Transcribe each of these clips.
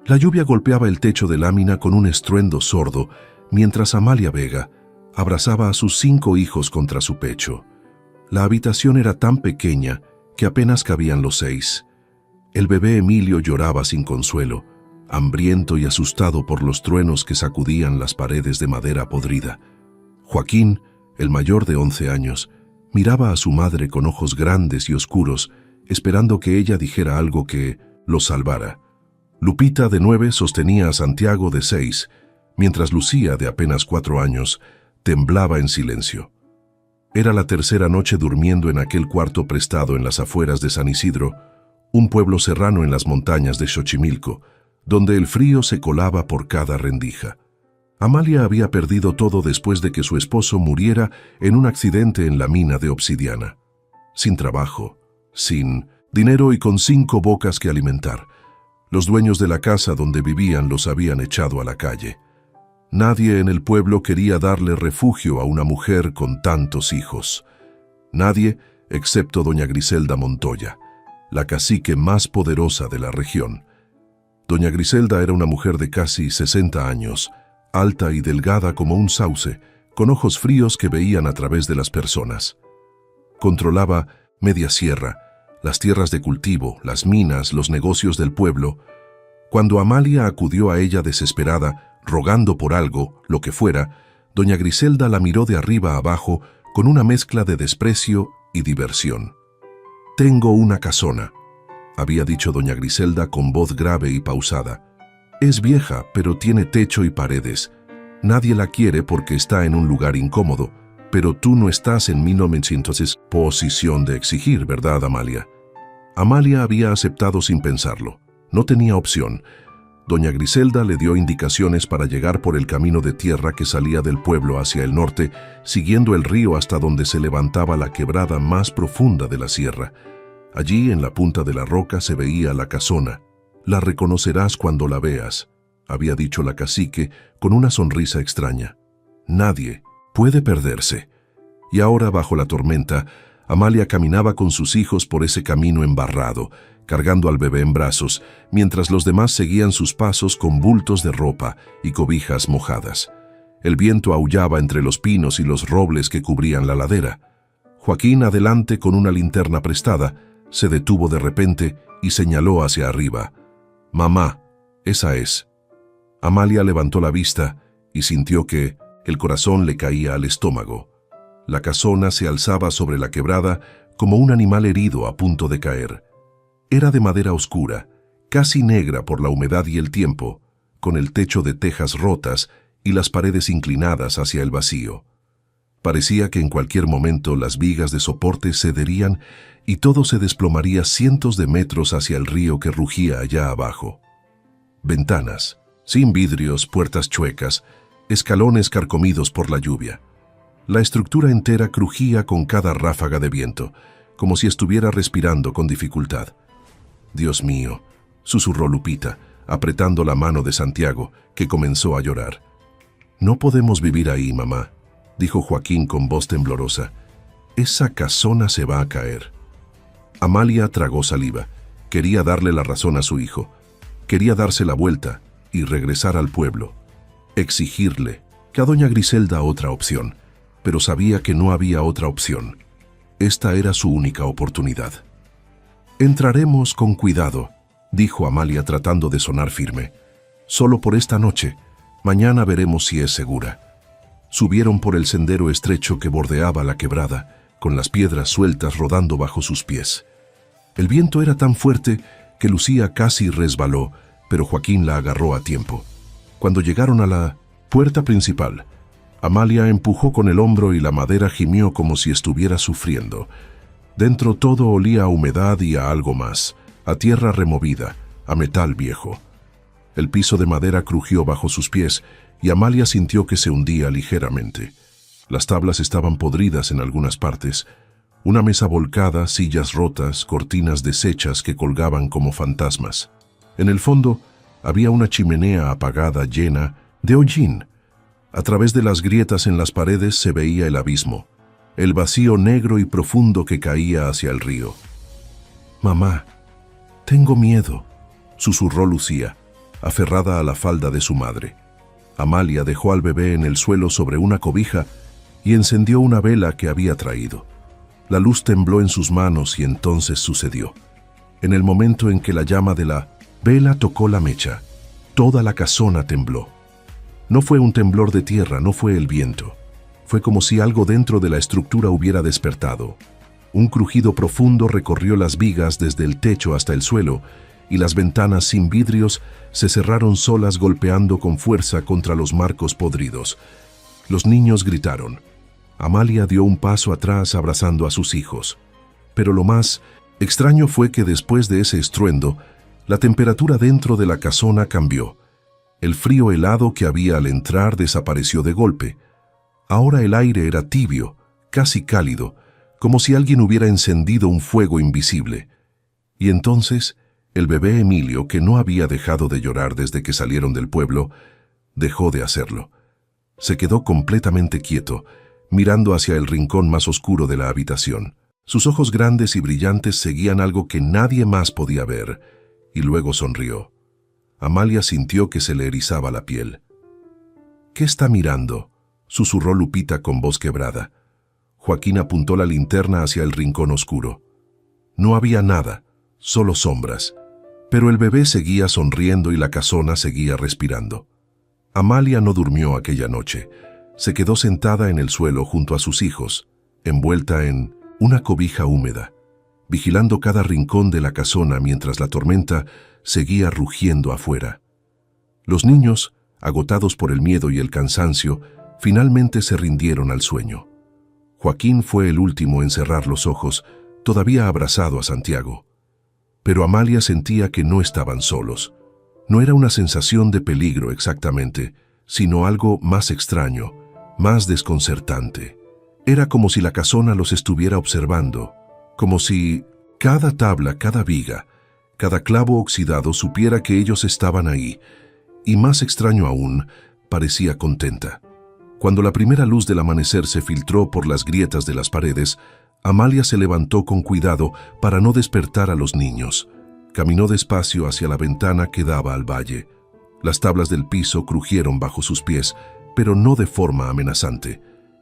La lluvia golpeaba el techo de lámina con un estruendo sordo, mientras Amalia Vega abrazaba a sus 5 hijos contra su pecho. La habitación era tan pequeña que apenas cabían los 6. El bebé Emilio lloraba sin consuelo, hambriento y asustado por los truenos que sacudían las paredes de madera podrida. Joaquín, el mayor de 11 años, miraba a su madre con ojos grandes y oscuros, esperando que ella dijera algo que lo salvara. Lupita, de 9, sostenía a Santiago, de 6, mientras Lucía, de apenas 4 años, temblaba en silencio. Era la tercera noche durmiendo en aquel cuarto prestado en las afueras de San Isidro, un pueblo serrano en las montañas de Xochimilco, donde el frío se colaba por cada rendija. Amalia había perdido todo después de que su esposo muriera en un accidente en la mina de obsidiana. Sin trabajo, sin dinero y con 5 bocas que alimentar. Los dueños de la casa donde vivían los habían echado a la calle. Nadie en el pueblo quería darle refugio a una mujer con tantos hijos. Nadie, excepto doña Griselda Montoya, la cacique más poderosa de la región. Doña Griselda era una mujer de casi 60 años, alta y delgada como un sauce, con ojos fríos que veían a través de las personas. Controlaba media sierra, las tierras de cultivo, las minas, los negocios del pueblo. Cuando Amalia acudió a ella desesperada, rogando por algo, lo que fuera, doña Griselda la miró de arriba a abajo con una mezcla de desprecio y diversión. «Tengo una casona», había dicho doña Griselda con voz grave y pausada. «Es vieja, pero tiene techo y paredes. Nadie la quiere porque está en un lugar incómodo, pero tú no estás en 1900 posición de exigir, ¿verdad, Amalia?» Amalia había aceptado sin pensarlo. No tenía opción. Doña Griselda le dio indicaciones para llegar por el camino de tierra que salía del pueblo hacia el norte, siguiendo el río hasta donde se levantaba la quebrada más profunda de la sierra. Allí, en la punta de la roca, se veía la casona. «La reconocerás cuando la veas», había dicho la cacique con una sonrisa extraña. Nadie puede perderse. Y ahora, bajo la tormenta, Amalia caminaba con sus hijos por ese camino embarrado, cargando al bebé en brazos, mientras los demás seguían sus pasos con bultos de ropa y cobijas mojadas. El viento aullaba entre los pinos y los robles que cubrían la ladera. Joaquín, adelante con una linterna prestada, se detuvo de repente y señaló hacia arriba. «Mamá, esa es». Amalia levantó la vista y sintió que el corazón le caía al estómago. La casona se alzaba sobre la quebrada como un animal herido a punto de caer. Era de madera oscura, casi negra por la humedad y el tiempo, con el techo de tejas rotas y las paredes inclinadas hacia el vacío. Parecía que en cualquier momento las vigas de soporte cederían y todo se desplomaría cientos de metros hacia el río que rugía allá abajo. Ventanas, sin vidrios, puertas chuecas, escalones carcomidos por la lluvia. La estructura entera crujía con cada ráfaga de viento, como si estuviera respirando con dificultad. «Dios mío», susurró Lupita, apretando la mano de Santiago, que comenzó a llorar. «No podemos vivir ahí, mamá», dijo Joaquín con voz temblorosa. «Esa casona se va a caer». Amalia tragó saliva. Quería darle la razón a su hijo. Quería darse la vuelta y regresar al pueblo. Exigirle que a doña Griselda otra opción, pero sabía que no había otra opción. Esta era su única oportunidad. «Entraremos con cuidado», dijo Amalia tratando de sonar firme. «Solo por esta noche. Mañana veremos si es segura». Subieron por el sendero estrecho que bordeaba la quebrada, con las piedras sueltas rodando bajo sus pies. El viento era tan fuerte que Lucía casi resbaló, pero Joaquín la agarró a tiempo. Cuando llegaron a la puerta principal, Amalia empujó con el hombro y la madera gimió como si estuviera sufriendo. Dentro todo olía a humedad y a algo más, a tierra removida, a metal viejo. El piso de madera crujió bajo sus pies y Amalia sintió que se hundía ligeramente. Las tablas estaban podridas en algunas partes. Una mesa volcada, sillas rotas, cortinas deshechas que colgaban como fantasmas. En el fondo había una chimenea apagada llena de hollín. A través de las grietas en las paredes se veía el abismo, el vacío negro y profundo que caía hacia el río. «Mamá, tengo miedo», susurró Lucía. aferrada a la falda de su madre. Amalia dejó al bebé en el suelo sobre una cobija y encendió una vela que había traído. La luz tembló en sus manos y entonces sucedió. En el momento en que la llama de la vela tocó la mecha, toda la casona tembló. No fue un temblor de tierra, no fue el viento. Fue como si algo dentro de la estructura hubiera despertado. Un crujido profundo recorrió las vigas desde el techo hasta el suelo, y las ventanas sin vidrios se cerraron solas golpeando con fuerza contra los marcos podridos. Los niños gritaron. Amalia dio un paso atrás abrazando a sus hijos. Pero lo más extraño fue que después de ese estruendo, la temperatura dentro de la casona cambió. El frío helado que había al entrar desapareció de golpe. Ahora el aire era tibio, casi cálido, como si alguien hubiera encendido un fuego invisible. Y entonces, el bebé Emilio, que no había dejado de llorar desde que salieron del pueblo, dejó de hacerlo. Se quedó completamente quieto, mirando hacia el rincón más oscuro de la habitación. Sus ojos grandes y brillantes seguían algo que nadie más podía ver, y luego sonrió. Amalia sintió que se le erizaba la piel. «¿Qué está mirando?», susurró Lupita con voz quebrada. Joaquín apuntó la linterna hacia el rincón oscuro. No había nada, solo sombras. Pero el bebé seguía sonriendo y la casona seguía respirando. Amalia no durmió aquella noche. Se quedó sentada en el suelo junto a sus hijos, envuelta en una cobija húmeda, vigilando cada rincón de la casona mientras la tormenta seguía rugiendo afuera. Los niños, agotados por el miedo y el cansancio, finalmente se rindieron al sueño. Joaquín fue el último en cerrar los ojos, todavía abrazado a Santiago. Pero Amalia sentía que no estaban solos. No era una sensación de peligro exactamente, sino algo más extraño, más desconcertante. Era como si la casona los estuviera observando, como si cada tabla, cada viga, cada clavo oxidado supiera que ellos estaban ahí, y más extraño aún, parecía contenta. Cuando la primera luz del amanecer se filtró por las grietas de las paredes, Amalia se levantó con cuidado para no despertar a los niños. Caminó despacio hacia la ventana que daba al valle. Las tablas del piso crujieron bajo sus pies, pero no de forma amenazante.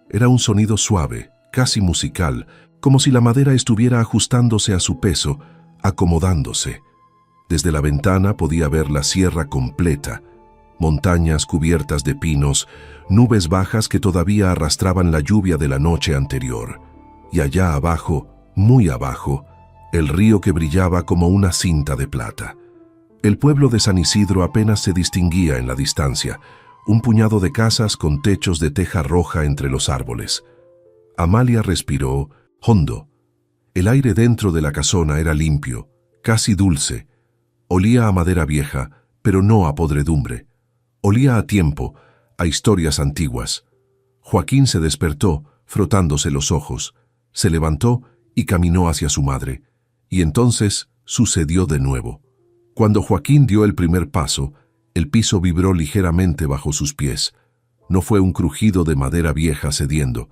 Era un sonido suave, casi musical, como si la madera estuviera ajustándose a su peso, acomodándose. Desde la ventana podía ver la sierra completa, montañas cubiertas de pinos, nubes bajas que todavía arrastraban la lluvia de la noche anterior. Y allá abajo, muy abajo, el río que brillaba como una cinta de plata. El pueblo de San Isidro apenas se distinguía en la distancia, un puñado de casas con techos de teja roja entre los árboles. Amalia respiró hondo. El aire dentro de la casona era limpio, casi dulce. Olía a madera vieja, pero no a podredumbre. Olía a tiempo, a historias antiguas. Joaquín se despertó, frotándose los ojos. Se levantó y caminó hacia su madre. Y entonces sucedió de nuevo. Cuando Joaquín dio el primer paso, el piso vibró ligeramente bajo sus pies. No fue un crujido de madera vieja cediendo.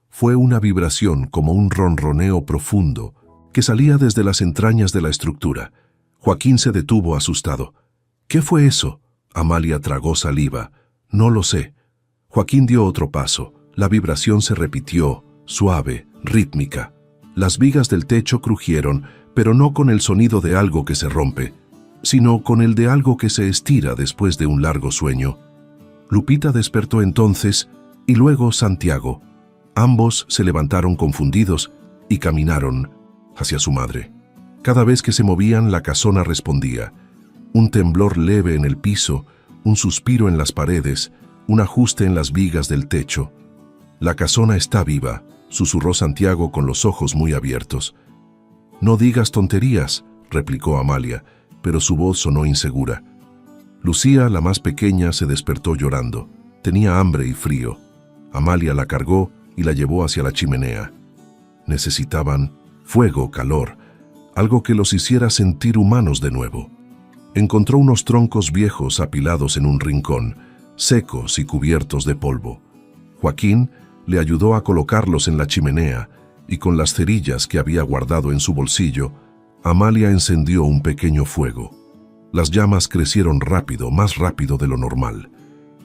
Fue una vibración como un ronroneo profundo que salía desde las entrañas de la estructura. Joaquín se detuvo asustado. «¿Qué fue eso?». Amalia tragó saliva. «No lo sé». Joaquín dio otro paso. La vibración se repitió, suave, rítmica. Las vigas del techo crujieron, pero no con el sonido de algo que se rompe, sino con el de algo que se estira después de un largo sueño. Lupita despertó entonces, y luego Santiago. Ambos se levantaron confundidos y caminaron hacia su madre. Cada vez que se movían, la casona respondía. Un temblor leve en el piso, un suspiro en las paredes, un ajuste en las vigas del techo. «La casona está viva», susurró Santiago con los ojos muy abiertos. «No digas tonterías», replicó Amalia, pero su voz sonó insegura. Lucía, la más pequeña, se despertó llorando. Tenía hambre y frío. Amalia la cargó y la llevó hacia la chimenea. Necesitaban fuego, calor, algo que los hiciera sentir humanos de nuevo. Encontró unos troncos viejos apilados en un rincón, secos y cubiertos de polvo. Joaquín le ayudó a colocarlos en la chimenea y con las cerillas que había guardado en su bolsillo, Amalia encendió un pequeño fuego. Las llamas crecieron rápido, más rápido de lo normal.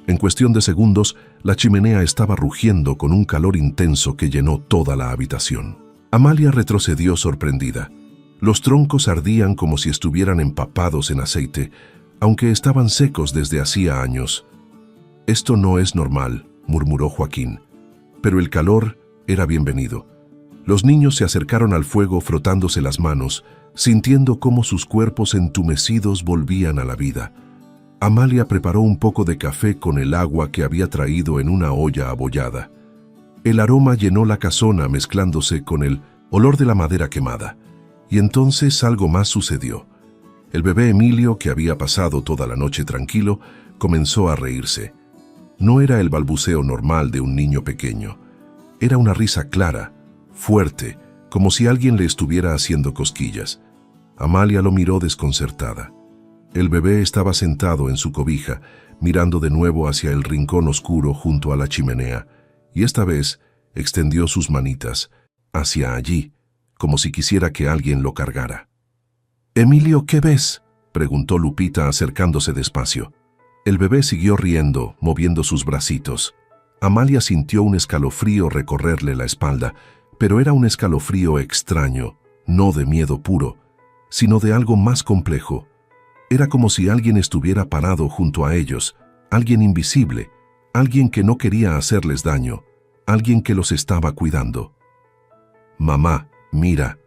En cuestión de segundos, la chimenea estaba rugiendo con un calor intenso que llenó toda la habitación. Amalia retrocedió sorprendida. Los troncos ardían como si estuvieran empapados en aceite, aunque estaban secos desde hacía años. «Esto no es normal», murmuró Joaquín. Pero el calor era bienvenido. Los niños se acercaron al fuego frotándose las manos, sintiendo cómo sus cuerpos entumecidos volvían a la vida. Amalia preparó un poco de café con el agua que había traído en una olla abollada. El aroma llenó la casona mezclándose con el olor de la madera quemada. Y entonces algo más sucedió. El bebé Emilio, que había pasado toda la noche tranquilo, comenzó a reírse. No era el balbuceo normal de un niño pequeño. Era una risa clara, fuerte, como si alguien le estuviera haciendo cosquillas. Amalia lo miró desconcertada. El bebé estaba sentado en su cobija, mirando de nuevo hacia el rincón oscuro junto a la chimenea, y esta vez extendió sus manitas hacia allí, como si quisiera que alguien lo cargara. «Emilio, ¿qué ves?», preguntó Lupita acercándose despacio. El bebé siguió riendo, moviendo sus bracitos. Amalia sintió un escalofrío recorrerle la espalda, pero era un escalofrío extraño, no de miedo puro, sino de algo más complejo. Era como si alguien estuviera parado junto a ellos, alguien invisible, alguien que no quería hacerles daño, alguien que los estaba cuidando. «Mamá, mira»,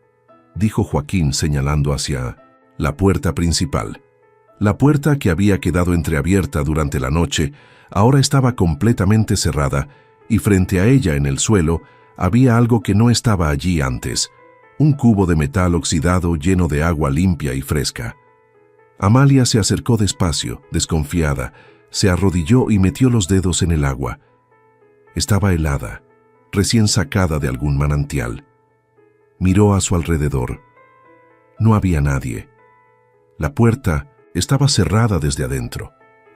dijo Joaquín señalando hacia la puerta principal. La puerta, que había quedado entreabierta durante la noche, ahora estaba completamente cerrada, y frente a ella en el suelo había algo que no estaba allí antes, un cubo de metal oxidado lleno de agua limpia y fresca. Amalia se acercó despacio, desconfiada, se arrodilló y metió los dedos en el agua. Estaba helada, recién sacada de algún manantial. Miró a su alrededor. No había nadie. La puerta estaba cerrada desde adentro.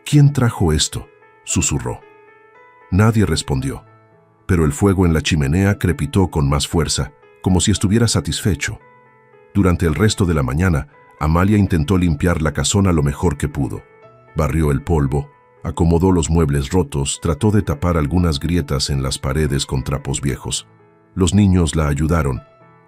«¿Quién trajo esto?», susurró. Nadie respondió, pero el fuego en la chimenea crepitó con más fuerza, como si estuviera satisfecho. Durante el resto de la mañana, Amalia intentó limpiar la casona lo mejor que pudo. Barrió el polvo, acomodó los muebles rotos, trató de tapar algunas grietas en las paredes con trapos viejos. Los niños la ayudaron.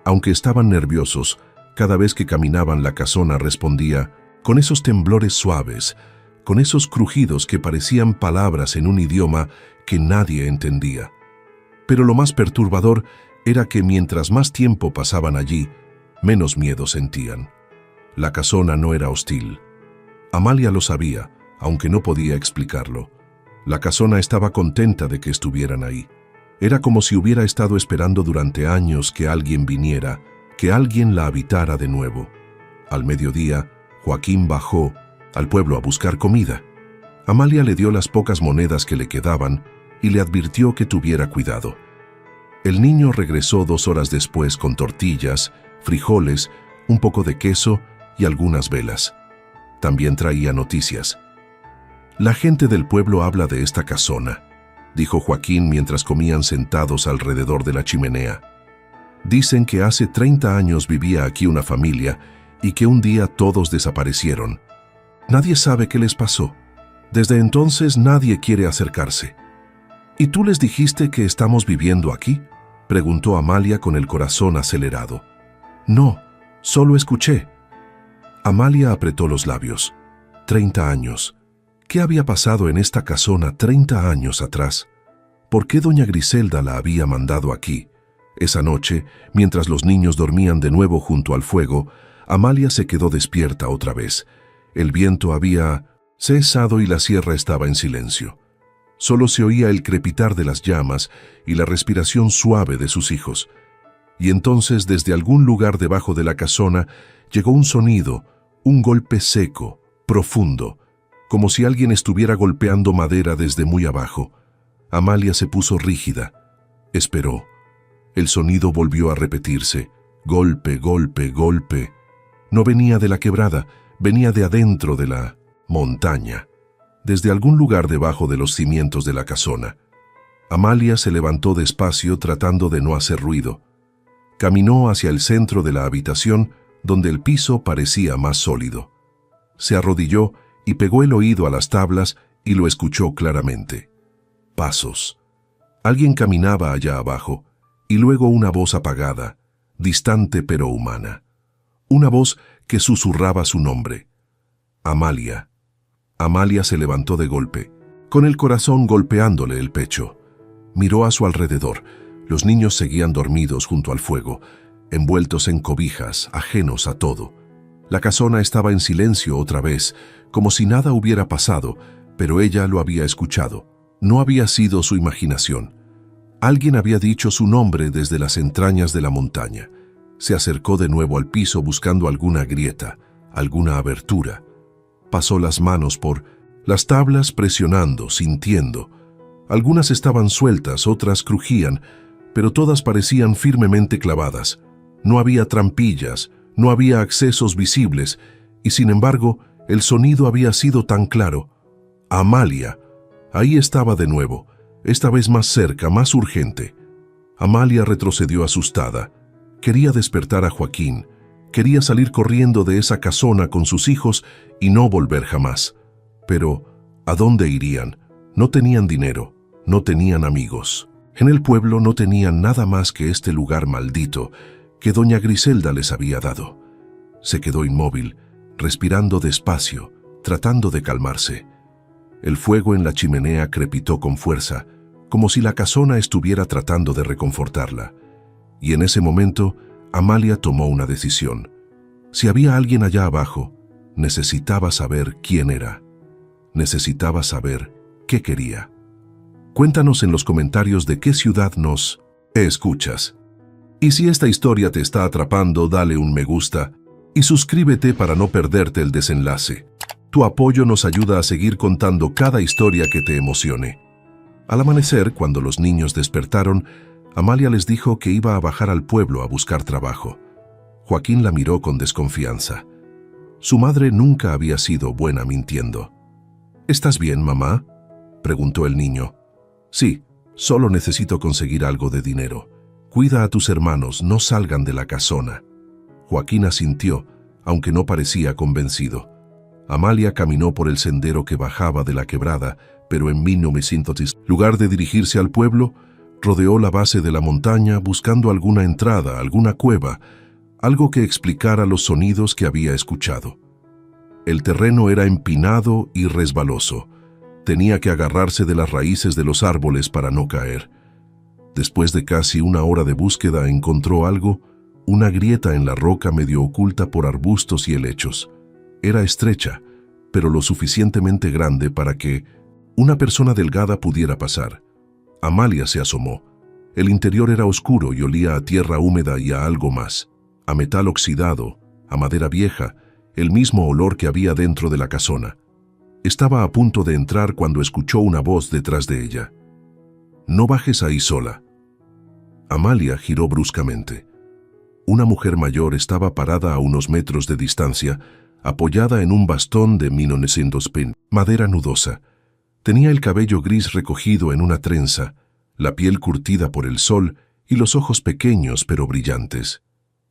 Aunque estaban nerviosos, cada vez que caminaban la casona respondía con esos temblores suaves, con esos crujidos que parecían palabras en un idioma que nadie entendía. Pero lo más perturbador era que mientras más tiempo pasaban allí, menos miedo sentían. La casona no era hostil. Amalia lo sabía, aunque no podía explicarlo. La casona estaba contenta de que estuvieran ahí. Era como si hubiera estado esperando durante años que alguien viniera, que alguien la habitara de nuevo. Al mediodía, Joaquín bajó al pueblo a buscar comida. Amalia le dio las pocas monedas que le quedaban y le advirtió que tuviera cuidado. El niño regresó 2 horas después con tortillas, frijoles, un poco de queso y algunas velas. También traía noticias. «La gente del pueblo habla de esta casona», dijo Joaquín mientras comían sentados alrededor de la chimenea. «Dicen que hace 30 años vivía aquí una familia y que un día todos desaparecieron. Nadie sabe qué les pasó. Desde entonces nadie quiere acercarse». «¿Y tú les dijiste que estamos viviendo aquí?», preguntó Amalia con el corazón acelerado. «No, solo escuché». Amalia apretó los labios. 30 años. ¿Qué había pasado en esta casona 30 años atrás? ¿Por qué doña Griselda la había mandado aquí? Esa noche, mientras los niños dormían de nuevo junto al fuego, Amalia se quedó despierta otra vez. El viento había cesado y la sierra estaba en silencio. Solo se oía el crepitar de las llamas y la respiración suave de sus hijos. Y entonces, desde algún lugar debajo de la casona, llegó un sonido, un golpe seco, profundo, como si alguien estuviera golpeando madera desde muy abajo. Amalia se puso rígida. Esperó. El sonido volvió a repetirse. Golpe, golpe, golpe. No venía de la quebrada, venía de adentro de la montaña, desde algún lugar debajo de los cimientos de la casona. Amalia se levantó despacio tratando de no hacer ruido. Caminó hacia el centro de la habitación, donde el piso parecía más sólido. Se arrodilló y pegó el oído a las tablas y lo escuchó claramente. Pasos. Alguien caminaba allá abajo, y luego una voz apagada, distante pero humana. Una voz que susurraba su nombre. Amalia. Amalia se levantó de golpe, con el corazón golpeándole el pecho. Miró a su alrededor. Los niños seguían dormidos junto al fuego, envueltos en cobijas, ajenos a todo. La casona estaba en silencio otra vez, como si nada hubiera pasado, pero ella lo había escuchado. No había sido su imaginación. Alguien había dicho su nombre desde las entrañas de la montaña. Se acercó de nuevo al piso buscando alguna grieta, alguna abertura. Pasó las manos por las tablas presionando, sintiendo. Algunas estaban sueltas, otras crujían, pero todas parecían firmemente clavadas. No había trampillas, no había accesos visibles, y sin embargo, el sonido había sido tan claro. Amalia. Ahí estaba de nuevo, esta vez más cerca, más urgente. Amalia retrocedió asustada. Quería despertar a Joaquín. Quería salir corriendo de esa casona con sus hijos y no volver jamás. Pero, ¿a dónde irían? No tenían dinero, no tenían amigos. En el pueblo no tenían nada más que este lugar maldito que doña Griselda les había dado. Se quedó inmóvil, respirando despacio, tratando de calmarse. El fuego en la chimenea crepitó con fuerza, como si la casona estuviera tratando de reconfortarla. Y en ese momento, Amalia tomó una decisión. Si había alguien allá abajo, necesitaba saber quién era. Necesitaba saber qué quería. Cuéntanos en los comentarios de qué ciudad nos escuchas. Y si esta historia te está atrapando, dale un me gusta y suscríbete para no perderte el desenlace. Tu apoyo nos ayuda a seguir contando cada historia que te emocione. Al amanecer, cuando los niños despertaron, Amalia les dijo que iba a bajar al pueblo a buscar trabajo. Joaquín la miró con desconfianza. Su madre nunca había sido buena mintiendo. ¿Estás bien, mamá?, preguntó el niño. Sí, solo necesito conseguir algo de dinero. Cuida a tus hermanos, no salgan de la casona. Joaquín asintió, aunque no parecía convencido. Amalia caminó por el sendero que bajaba de la quebrada, pero en 1900, en lugar de dirigirse al pueblo, rodeó la base de la montaña buscando alguna entrada, alguna cueva, algo que explicara los sonidos que había escuchado. El terreno era empinado y resbaloso. Tenía que agarrarse de las raíces de los árboles para no caer. Después de casi una hora de búsqueda encontró algo, una grieta en la roca medio oculta por arbustos y helechos. Era estrecha, pero lo suficientemente grande para que una persona delgada pudiera pasar. Amalia se asomó. El interior era oscuro y olía a tierra húmeda y a algo más, a metal oxidado, a madera vieja, el mismo olor que había dentro de la casona. Estaba a punto de entrar cuando escuchó una voz detrás de ella. «No bajes ahí sola». Amalia giró bruscamente. Una mujer mayor estaba parada a unos metros de distancia, apoyada en un bastón de 1900 madera nudosa. Tenía el cabello gris recogido en una trenza, la piel curtida por el sol y los ojos pequeños pero brillantes.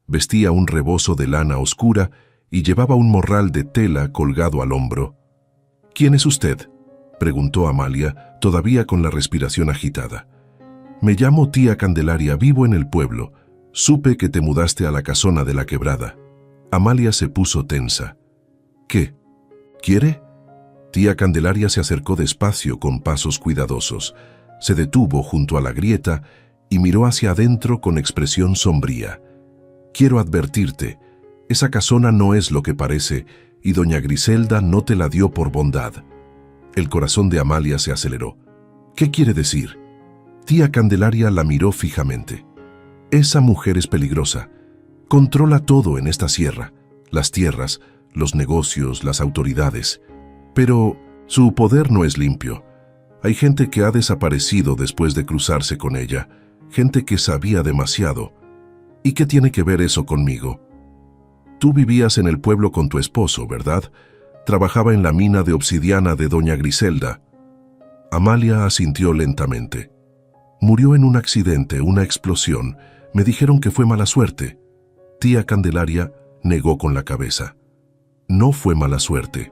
Vestía un rebozo de lana oscura y llevaba un morral de tela colgado al hombro. «¿Quién es usted?», preguntó Amalia, todavía con la respiración agitada. «Me llamo tía Candelaria, vivo en el pueblo. Supe que te mudaste a la casona de la quebrada». Amalia se puso tensa. «¿Qué? ¿Quiere?». Tía Candelaria se acercó despacio con pasos cuidadosos. Se detuvo junto a la grieta y miró hacia adentro con expresión sombría. «Quiero advertirte, esa casona no es lo que parece y doña Griselda no te la dio por bondad». El corazón de Amalia se aceleró. «¿Qué quiere decir?». Tía Candelaria la miró fijamente. «Esa mujer es peligrosa. Controla todo en esta sierra, las tierras, los negocios, las autoridades. Pero su poder no es limpio. Hay gente que ha desaparecido después de cruzarse con ella, gente que sabía demasiado. ¿Y qué tiene que ver eso conmigo? Tú vivías en el pueblo con tu esposo, ¿verdad? Trabajaba en la mina de obsidiana de doña Griselda». Amalia asintió lentamente. «Murió en un accidente, una explosión. Me dijeron que fue mala suerte». Tía Candelaria negó con la cabeza. No fue mala suerte.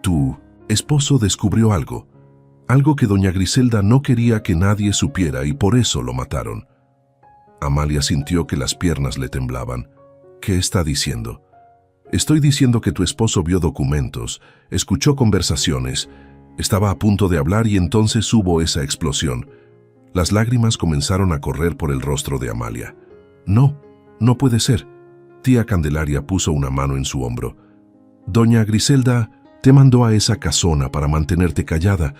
Tu esposo descubrió algo que doña Griselda no quería que nadie supiera y por eso lo mataron. Amalia sintió que las piernas le temblaban. ¿Qué está diciendo? Estoy diciendo que tu esposo vio documentos, escuchó conversaciones, estaba a punto de hablar y entonces hubo esa explosión. Las lágrimas comenzaron a correr por el rostro de Amalia. No, no puede ser. Tía Candelaria puso una mano en su hombro. Doña Griselda te mandó a esa casona para mantenerte callada,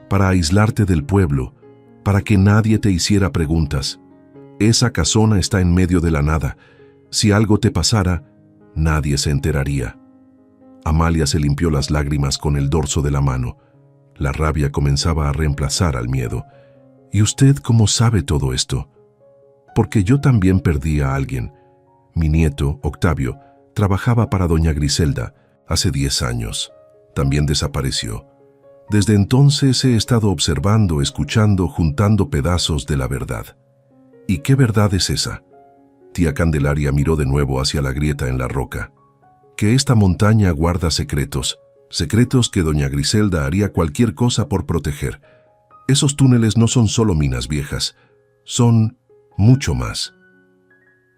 para aislarte del pueblo, para que nadie te hiciera preguntas. Esa casona está en medio de la nada. Si algo te pasara, nadie se enteraría. Amalia se limpió las lágrimas con el dorso de la mano. La rabia comenzaba a reemplazar al miedo. ¿Y usted cómo sabe todo esto? Porque yo también perdí a alguien. Mi nieto, Octavio, trabajaba para doña Griselda hace 10 años. También desapareció. Desde entonces he estado observando, escuchando, juntando pedazos de la verdad. ¿Y qué verdad es esa? Tía Candelaria miró de nuevo hacia la grieta en la roca. Que esta montaña guarda secretos, secretos que doña Griselda haría cualquier cosa por proteger. Esos túneles no son solo minas viejas, son mucho más.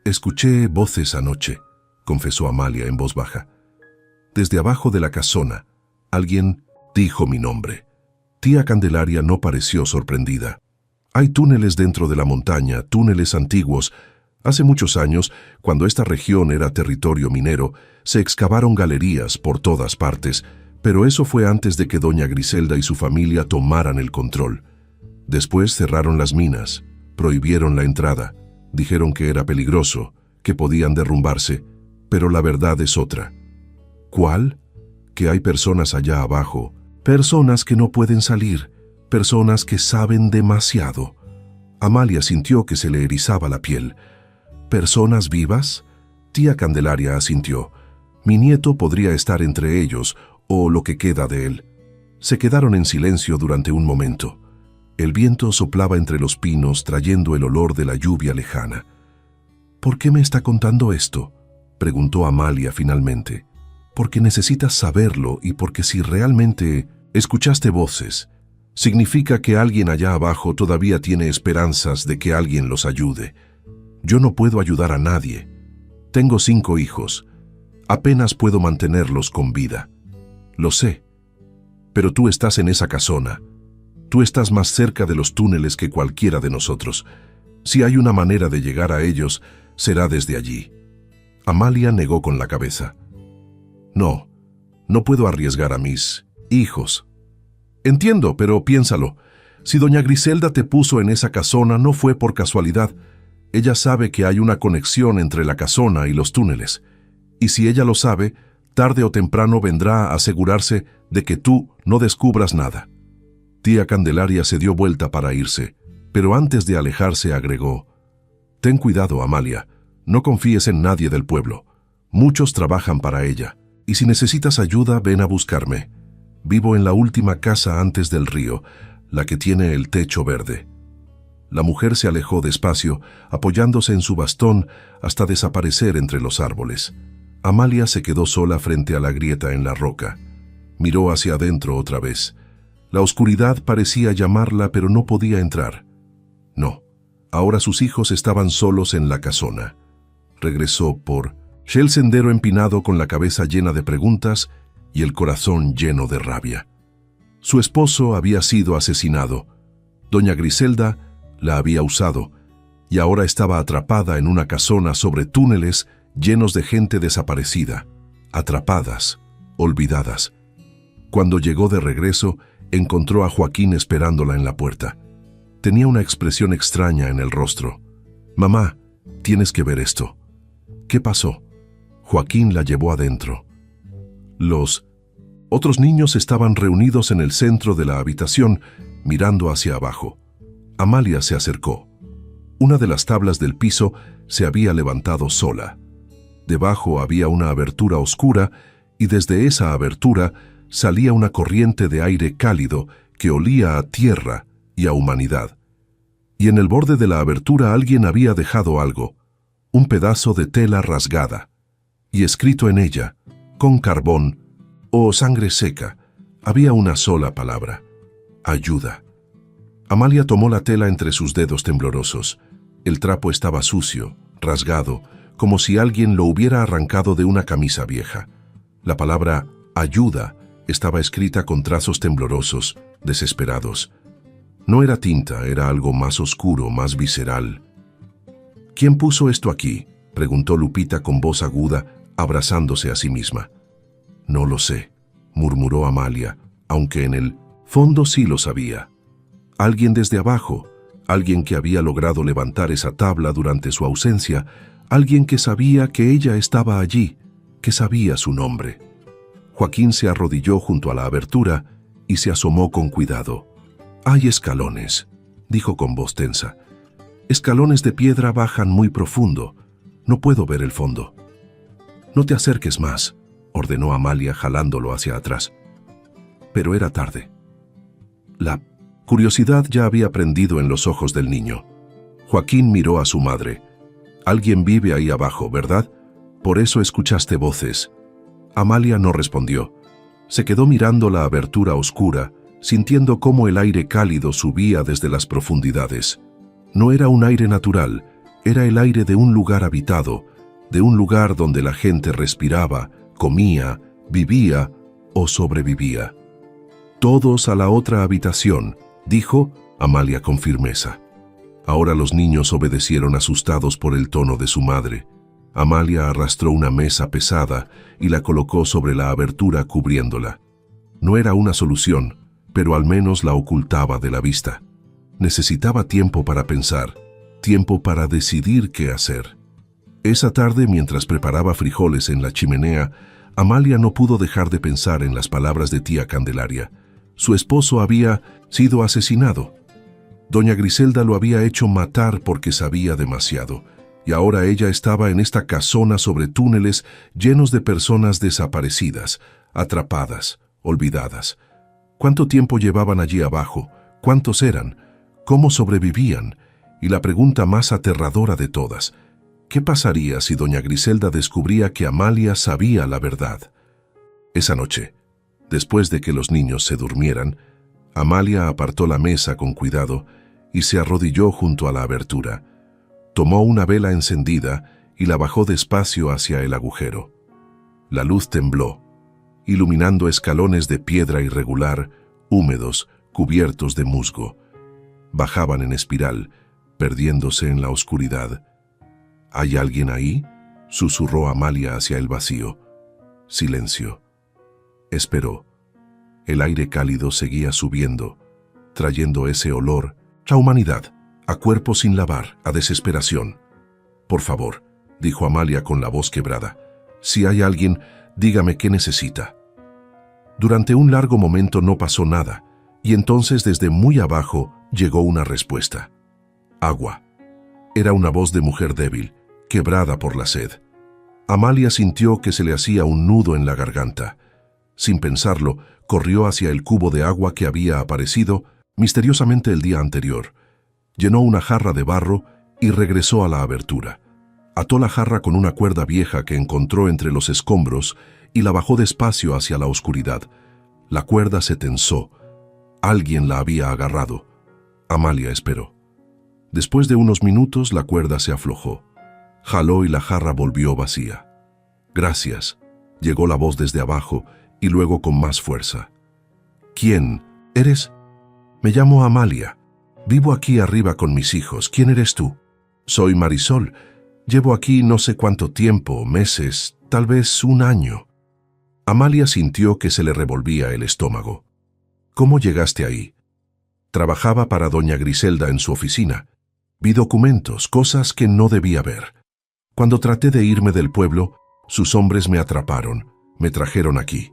Escuché voces anoche, confesó Amalia en voz baja. Desde abajo de la casona, alguien dijo mi nombre. Tía Candelaria no pareció sorprendida. Hay túneles dentro de la montaña, túneles antiguos. Hace muchos años, cuando esta región era territorio minero, se excavaron galerías por todas partes, pero eso fue antes de que doña Griselda y su familia tomaran el control. Después cerraron las minas, prohibieron la entrada, dijeron que era peligroso, que podían derrumbarse, pero la verdad es otra. ¿Cuál? Que hay personas allá abajo, personas que no pueden salir, personas que saben demasiado. Amalia sintió que se le erizaba la piel. ¿Personas vivas? Tía Candelaria asintió. Mi nieto podría estar entre ellos, o lo que queda de él. Se quedaron en silencio durante un momento. El viento soplaba entre los pinos, trayendo el olor de la lluvia lejana. ¿Por qué me está contando esto?, preguntó Amalia finalmente. Porque necesitas saberlo y porque si realmente escuchaste voces, significa que alguien allá abajo todavía tiene esperanzas de que alguien los ayude. Yo no puedo ayudar a nadie. Tengo 5 hijos. Apenas puedo mantenerlos con vida. Lo sé. Pero tú estás en esa casona. Tú estás más cerca de los túneles que cualquiera de nosotros. Si hay una manera de llegar a ellos, será desde allí. Amalia negó con la cabeza. No, no puedo arriesgar a mis hijos. Entiendo, pero piénsalo. Si doña Griselda te puso en esa casona, no fue por casualidad. Ella sabe que hay una conexión entre la casona y los túneles. Y si ella lo sabe, tarde o temprano vendrá a asegurarse de que tú no descubras nada. Tía Candelaria se dio vuelta para irse, pero antes de alejarse agregó: Ten cuidado, Amalia. No confíes en nadie del pueblo. Muchos trabajan para ella. Y si necesitas ayuda, ven a buscarme. Vivo en la última casa antes del río, la que tiene el techo verde. La mujer se alejó despacio, apoyándose en su bastón hasta desaparecer entre los árboles. Amalia se quedó sola frente a la grieta en la roca. Miró hacia adentro otra vez. La oscuridad parecía llamarla, pero no podía entrar. No, ahora sus hijos estaban solos en la casona. Regresó por el sendero empinado con la cabeza llena de preguntas y el corazón lleno de rabia. Su esposo había sido asesinado. Doña Griselda la había usado y ahora estaba atrapada en una casona sobre túneles llenos de gente desaparecida, atrapadas, olvidadas. Cuando llegó de regreso, encontró a Joaquín esperándola en la puerta. Tenía una expresión extraña en el rostro. «Mamá, tienes que ver esto». «¿Qué pasó?» Joaquín la llevó adentro. Los otros niños estaban reunidos en el centro de la habitación, mirando hacia abajo. Amalia se acercó. Una de las tablas del piso se había levantado sola. Debajo había una abertura oscura y desde esa abertura salía una corriente de aire cálido que olía a tierra y a humanidad. Y en el borde de la abertura alguien había dejado algo, un pedazo de tela rasgada, y escrito en ella, con carbón o sangre seca. Había una sola palabra: ayuda. Amalia tomó la tela entre sus dedos temblorosos. El trapo estaba sucio, rasgado, como si alguien lo hubiera arrancado de una camisa vieja. La palabra ayuda estaba escrita con trazos temblorosos, desesperados. No era tinta, era algo más oscuro, más visceral. ¿Quién puso esto aquí?, preguntó Lupita con voz aguda, abrazándose a sí misma. No lo sé, murmuró Amalia, aunque en el fondo sí lo sabía. Alguien desde abajo, alguien que había logrado levantar esa tabla durante su ausencia, alguien que sabía que ella estaba allí, que sabía su nombre. Joaquín se arrodilló junto a la abertura y se asomó con cuidado. «Hay escalones», dijo con voz tensa. «Escalones de piedra bajan muy profundo. No puedo ver el fondo». «No te acerques más», ordenó Amalia jalándolo hacia atrás. Pero era tarde. La curiosidad ya había prendido en los ojos del niño. Joaquín miró a su madre. «Alguien vive ahí abajo, ¿verdad? Por eso escuchaste voces». Amalia no respondió. Se quedó mirando la abertura oscura, sintiendo cómo el aire cálido subía desde las profundidades. No era un aire natural, era el aire de un lugar habitado, de un lugar donde la gente respiraba, comía, vivía o sobrevivía. «Todos a la otra habitación», dijo Amalia con firmeza. Ahora los niños obedecieron asustados por el tono de su madre. Amalia arrastró una mesa pesada y la colocó sobre la abertura cubriéndola. No era una solución, pero al menos la ocultaba de la vista. Necesitaba tiempo para pensar, tiempo para decidir qué hacer. Esa tarde, mientras preparaba frijoles en la chimenea, Amalia no pudo dejar de pensar en las palabras de tía Candelaria. Su esposo había sido asesinado. Doña Griselda lo había hecho matar porque sabía demasiado, y ahora ella estaba en esta casona sobre túneles llenos de personas desaparecidas, atrapadas, olvidadas. ¿Cuánto tiempo llevaban allí abajo? ¿Cuántos eran? ¿Cómo sobrevivían? Y la pregunta más aterradora de todas: ¿qué pasaría si doña Griselda descubría que Amalia sabía la verdad? Esa noche, después de que los niños se durmieran, Amalia apartó la mesa con cuidado y se arrodilló junto a la abertura. Tomó una vela encendida y la bajó despacio hacia el agujero. La luz tembló, iluminando escalones de piedra irregular, húmedos, cubiertos de musgo. Bajaban en espiral, perdiéndose en la oscuridad. «¿Hay alguien ahí?», susurró Amalia hacia el vacío. Silencio. Esperó. El aire cálido seguía subiendo, trayendo ese olor a humanidad, a cuerpo sin lavar, a desesperación. «Por favor», dijo Amalia con la voz quebrada, «si hay alguien, dígame qué necesita». Durante un largo momento no pasó nada, y entonces desde muy abajo llegó una respuesta. «Agua». Era una voz de mujer débil, quebrada por la sed. Amalia sintió que se le hacía un nudo en la garganta. Sin pensarlo, corrió hacia el cubo de agua que había aparecido misteriosamente el día anterior. Llenó una jarra de barro y regresó a la abertura. Ató la jarra con una cuerda vieja que encontró entre los escombros y la bajó despacio hacia la oscuridad. La cuerda se tensó. Alguien la había agarrado. Amalia esperó. Después de unos minutos la cuerda se aflojó. Jaló y la jarra volvió vacía. «Gracias», llegó la voz desde abajo y luego con más fuerza. «¿Quién eres?» «Me llamo Amalia. Vivo aquí arriba con mis hijos. ¿Quién eres tú?» «Soy Marisol. Llevo aquí no sé cuánto tiempo, meses, tal vez un año». Amalia sintió que se le revolvía el estómago. «¿Cómo llegaste ahí?» «Trabajaba para doña Griselda en su oficina. Vi documentos, cosas que no debía ver. Cuando traté de irme del pueblo, sus hombres me atraparon, me trajeron aquí.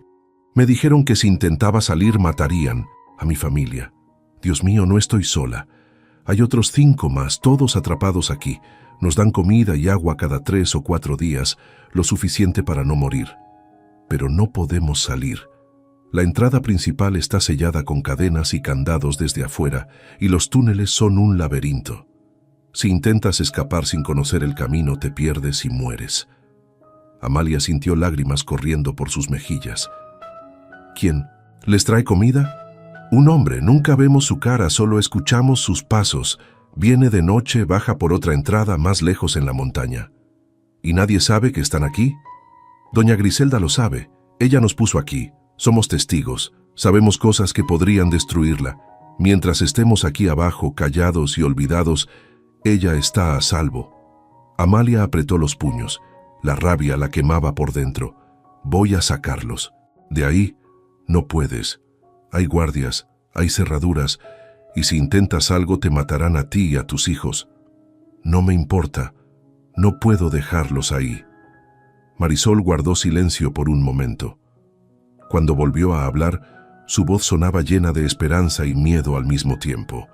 Me dijeron que si intentaba salir matarían a mi familia. Dios mío, no estoy sola. Hay otros 5 más, todos atrapados aquí. Nos dan comida y agua cada 3 o 4 días, lo suficiente para no morir. Pero no podemos salir. La entrada principal está sellada con cadenas y candados desde afuera, y los túneles son un laberinto. Si intentas escapar sin conocer el camino, te pierdes y mueres». Amalia sintió lágrimas corriendo por sus mejillas. ¿Quién? ¿Les trae comida? Un hombre, nunca vemos su cara, solo escuchamos sus pasos. Viene de noche, baja por otra entrada más lejos en la montaña. ¿Y nadie sabe que están aquí? Doña Griselda lo sabe. Ella nos puso aquí. Somos testigos. Sabemos cosas que podrían destruirla. Mientras estemos aquí abajo, callados y olvidados, ella está a salvo. Amalia apretó los puños. La rabia la quemaba por dentro. Voy a sacarlos. De ahí, no puedes. Hay guardias, hay cerraduras, y si intentas algo te matarán a ti y a tus hijos. No me importa. No puedo dejarlos ahí. Marisol guardó silencio por un momento. Cuando volvió a hablar, su voz sonaba llena de esperanza y miedo al mismo tiempo.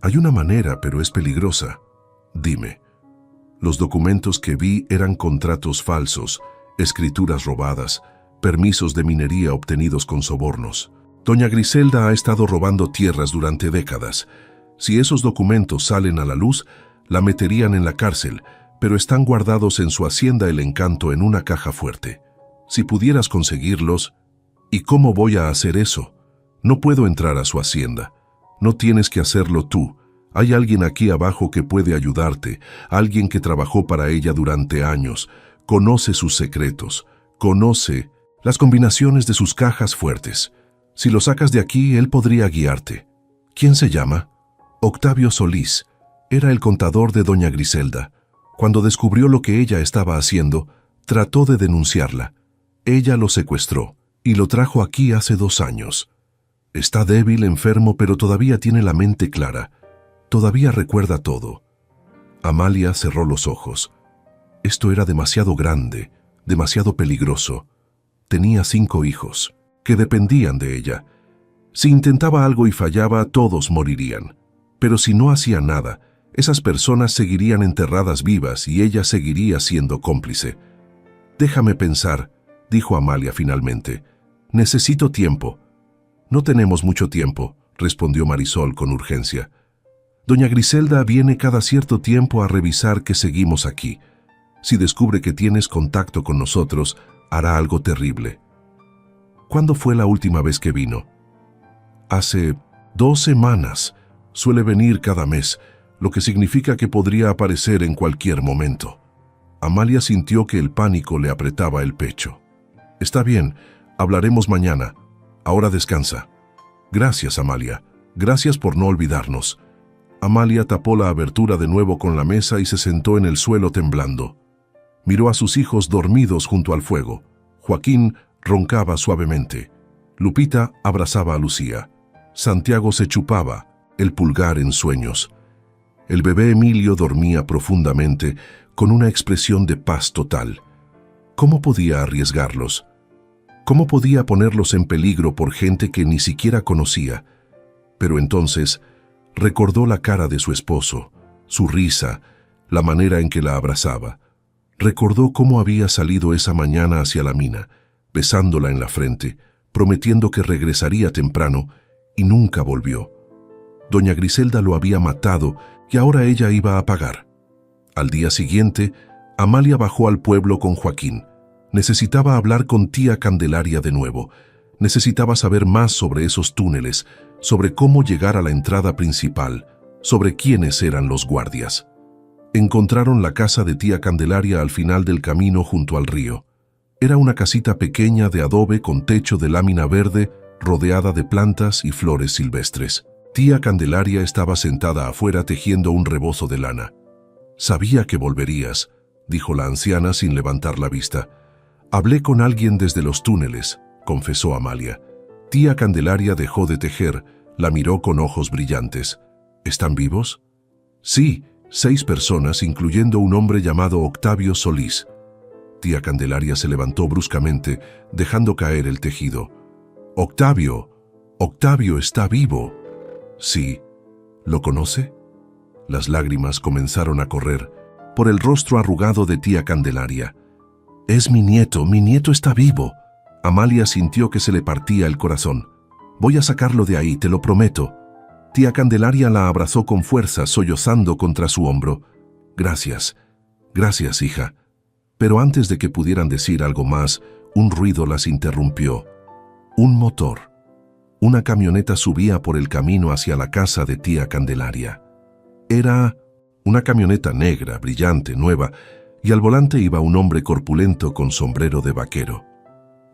Hay una manera, pero es peligrosa. Dime. Los documentos que vi eran contratos falsos, escrituras robadas, permisos de minería obtenidos con sobornos. Doña Griselda ha estado robando tierras durante décadas. Si esos documentos salen a la luz, la meterían en la cárcel, pero están guardados en su hacienda El Encanto en una caja fuerte. Si pudieras conseguirlos... ¿Y cómo voy a hacer eso? No puedo entrar a su hacienda. No tienes que hacerlo tú. Hay alguien aquí abajo que puede ayudarte, alguien que trabajó para ella durante años, conoce sus secretos, conoce las combinaciones de sus cajas fuertes. Si lo sacas de aquí, él podría guiarte. ¿Quién se llama? Octavio Solís. Era el contador de doña Griselda. Cuando descubrió lo que ella estaba haciendo, trató de denunciarla. Ella lo secuestró y lo trajo aquí hace 2 años. Está débil, enfermo, pero todavía tiene la mente clara. Todavía recuerda todo. Amalia cerró los ojos. Esto era demasiado grande, demasiado peligroso. Tenía 5 hijos, que dependían de ella. Si intentaba algo y fallaba, todos morirían. Pero si no hacía nada, esas personas seguirían enterradas vivas y ella seguiría siendo cómplice. «Déjame pensar», dijo Amalia finalmente. «Necesito tiempo». «No tenemos mucho tiempo», respondió Marisol con urgencia. «Doña Griselda viene cada cierto tiempo a revisar que seguimos aquí. Si descubre que tienes contacto con nosotros, hará algo terrible». «¿Cuándo fue la última vez que vino?» «Hace 2 semanas. Suele venir cada mes, lo que significa que podría aparecer en cualquier momento». Amalia sintió que el pánico le apretaba el pecho. «Está bien, hablaremos mañana. Ahora descansa». «Gracias, Amalia. Gracias por no olvidarnos». Amalia tapó la abertura de nuevo con la mesa y se sentó en el suelo temblando. Miró a sus hijos dormidos junto al fuego. Joaquín roncaba suavemente. Lupita abrazaba a Lucía. Santiago se chupaba el pulgar en sueños. El bebé Emilio dormía profundamente, con una expresión de paz total. ¿Cómo podía arriesgarlos? ¿Cómo podía ponerlos en peligro por gente que ni siquiera conocía? Pero entonces recordó la cara de su esposo, su risa, la manera en que la abrazaba. Recordó cómo había salido esa mañana hacia la mina, besándola en la frente, prometiendo que regresaría temprano, y nunca volvió. Doña Griselda lo había matado y ahora ella iba a pagar. Al día siguiente, Amalia bajó al pueblo con Joaquín. Necesitaba hablar con tía Candelaria de nuevo. Necesitaba saber más sobre esos túneles, sobre cómo llegar a la entrada principal, sobre quiénes eran los guardias. Encontraron la casa de tía Candelaria al final del camino junto al río. Era una casita pequeña de adobe con techo de lámina verde, rodeada de plantas y flores silvestres. Tía Candelaria estaba sentada afuera tejiendo un rebozo de lana. «Sabía que volverías», dijo la anciana sin levantar la vista. «Hablé con alguien desde los túneles», confesó Amalia. Tía Candelaria dejó de tejer, la miró con ojos brillantes. «¿Están vivos?» «Sí, 6 personas, incluyendo un hombre llamado Octavio Solís». Tía Candelaria se levantó bruscamente, dejando caer el tejido. «Octavio, Octavio está vivo». «Sí. ¿Lo conoce?» Las lágrimas comenzaron a correr por el rostro arrugado de tía Candelaria. «Es mi nieto está vivo». Amalia sintió que se le partía el corazón. «Voy a sacarlo de ahí, te lo prometo». Tía Candelaria la abrazó con fuerza, sollozando contra su hombro. «Gracias, gracias, hija. Pero antes de que pudieran decir algo más, un ruido las interrumpió. Un motor. Una camioneta subía por el camino hacia la casa de tía Candelaria. Era una camioneta negra, brillante, nueva, y al volante iba un hombre corpulento con sombrero de vaquero.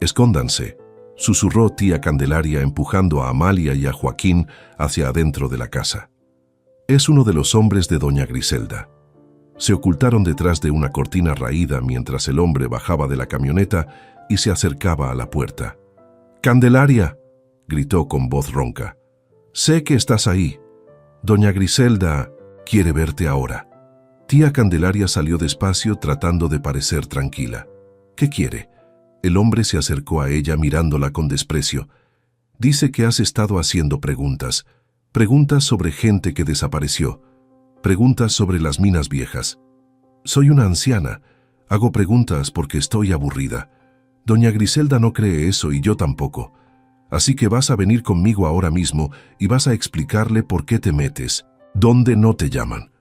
«Escóndanse», susurró tía Candelaria empujando a Amalia y a Joaquín hacia adentro de la casa. «Es uno de los hombres de doña Griselda». Se ocultaron detrás de una cortina raída mientras el hombre bajaba de la camioneta y se acercaba a la puerta. «¡Candelaria!», gritó con voz ronca. «Sé que estás ahí. Doña Griselda quiere verte ahora». Tía Candelaria salió despacio tratando de parecer tranquila. «¿Qué quiere?». El hombre se acercó a ella mirándola con desprecio. «Dice que has estado haciendo preguntas. Preguntas sobre gente que desapareció. Preguntas sobre las minas viejas. Soy una anciana. Hago preguntas porque estoy aburrida. Doña Griselda no cree eso y yo tampoco. Así que vas a venir conmigo ahora mismo y vas a explicarle por qué te metes, dónde no te llaman».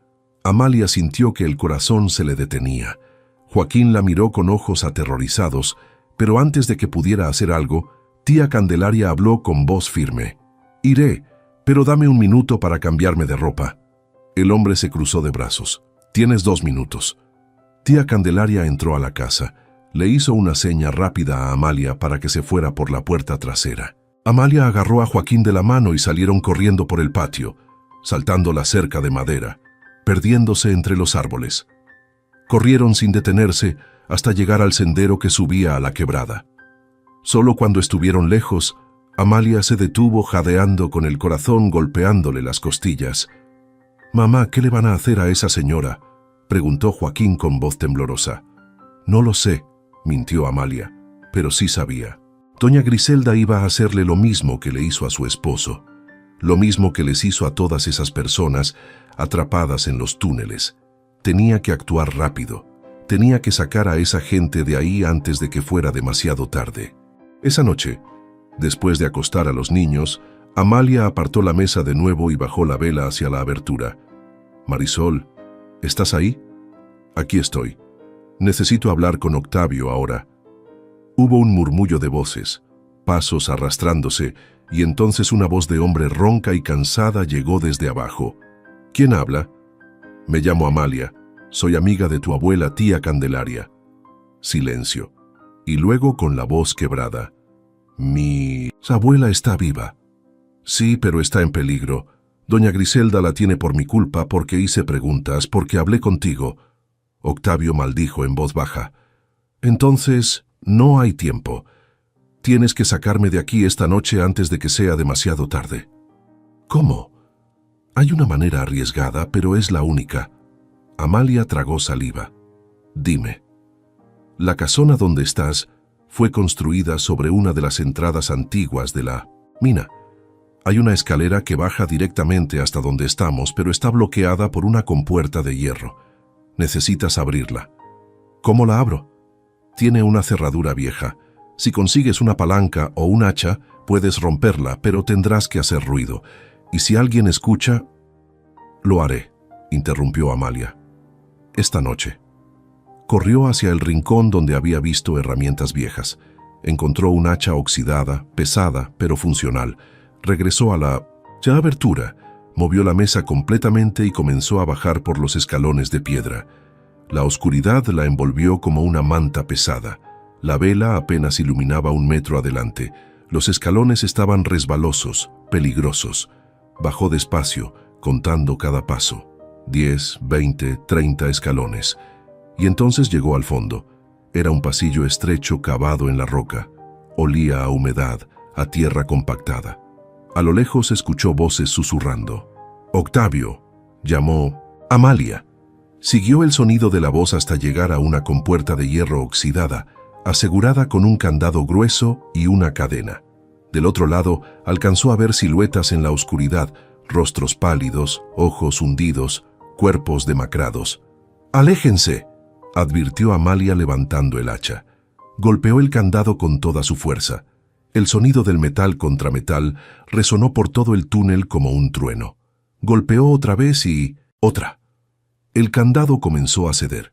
Amalia sintió que el corazón se le detenía. Joaquín la miró con ojos aterrorizados, pero antes de que pudiera hacer algo, tía Candelaria habló con voz firme. «Iré, pero dame un minuto para cambiarme de ropa». El hombre se cruzó de brazos. «Tienes 2 minutos». Tía Candelaria entró a la casa. Le hizo una seña rápida a Amalia para que se fuera por la puerta trasera. Amalia agarró a Joaquín de la mano y salieron corriendo por el patio, saltando la cerca de madera, perdiéndose entre los árboles. Corrieron sin detenerse hasta llegar al sendero que subía a la quebrada. Solo cuando estuvieron lejos, Amalia se detuvo jadeando con el corazón golpeándole las costillas. «Mamá, ¿qué le van a hacer a esa señora?», preguntó Joaquín con voz temblorosa. «No lo sé», mintió Amalia, pero sí sabía. Doña Griselda iba a hacerle lo mismo que le hizo a su esposo, lo mismo que les hizo a todas esas personas atrapadas en los túneles. Tenía que actuar rápido. Tenía que sacar a esa gente de ahí antes de que fuera demasiado tarde. Esa noche, después de acostar a los niños, Amalia apartó la mesa de nuevo y bajó la vela hacia la abertura. «Marisol, ¿estás ahí?». «Aquí estoy. Necesito hablar con Octavio ahora». Hubo un murmullo de voces, pasos arrastrándose, y entonces una voz de hombre ronca y cansada llegó desde abajo. «¿Quién habla?». «Me llamo Amalia. Soy amiga de tu abuela tía Candelaria». Silencio. Y luego con la voz quebrada. «Mi abuela está viva». «Sí, pero está en peligro. Doña Griselda la tiene por mi culpa porque hice preguntas, porque hablé contigo». Octavio maldijo en voz baja. «Entonces, no hay tiempo. Tienes que sacarme de aquí esta noche antes de que sea demasiado tarde». «¿Cómo?». «Hay una manera arriesgada, pero es la única». Amalia tragó saliva. «Dime». «La casona donde estás fue construida sobre una de las entradas antiguas de la mina. Hay una escalera que baja directamente hasta donde estamos, pero está bloqueada por una compuerta de hierro. Necesitas abrirla». «¿Cómo la abro?». «Tiene una cerradura vieja. Si consigues una palanca o un hacha, puedes romperla, pero tendrás que hacer ruido. Y si alguien escucha...». «Lo haré», interrumpió Amalia. «Esta noche». Corrió hacia el rincón donde había visto herramientas viejas. Encontró un hacha oxidada, pesada, pero funcional. Regresó a la abertura, movió la mesa completamente y comenzó a bajar por los escalones de piedra. La oscuridad la envolvió como una manta pesada. La vela apenas iluminaba 1 metro adelante. Los escalones estaban resbalosos, peligrosos. Bajó despacio, contando cada paso. 10, 20, 30 escalones. Y entonces llegó al fondo. Era un pasillo estrecho cavado en la roca. Olía a humedad, a tierra compactada. A lo lejos escuchó voces susurrando. «Octavio», llamó. «Amalia». Siguió el sonido de la voz hasta llegar a una compuerta de hierro oxidada, asegurada con un candado grueso y una cadena. Del otro lado alcanzó a ver siluetas en la oscuridad, rostros pálidos, ojos hundidos, cuerpos demacrados. «¡Aléjense!», advirtió Amalia levantando el hacha. Golpeó el candado con toda su fuerza. El sonido del metal contra metal resonó por todo el túnel como un trueno. Golpeó otra vez y otra. El candado comenzó a ceder.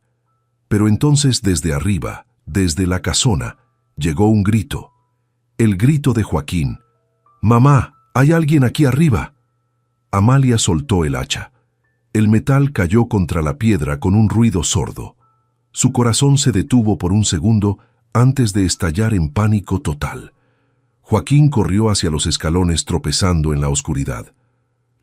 Pero entonces desde arriba, desde la casona, llegó un grito. El grito de Joaquín. «¡Mamá! ¡Hay alguien aquí arriba!». Amalia soltó el hacha. El metal cayó contra la piedra con un ruido sordo. Su corazón se detuvo por un segundo antes de estallar en pánico total. Joaquín corrió hacia los escalones tropezando en la oscuridad.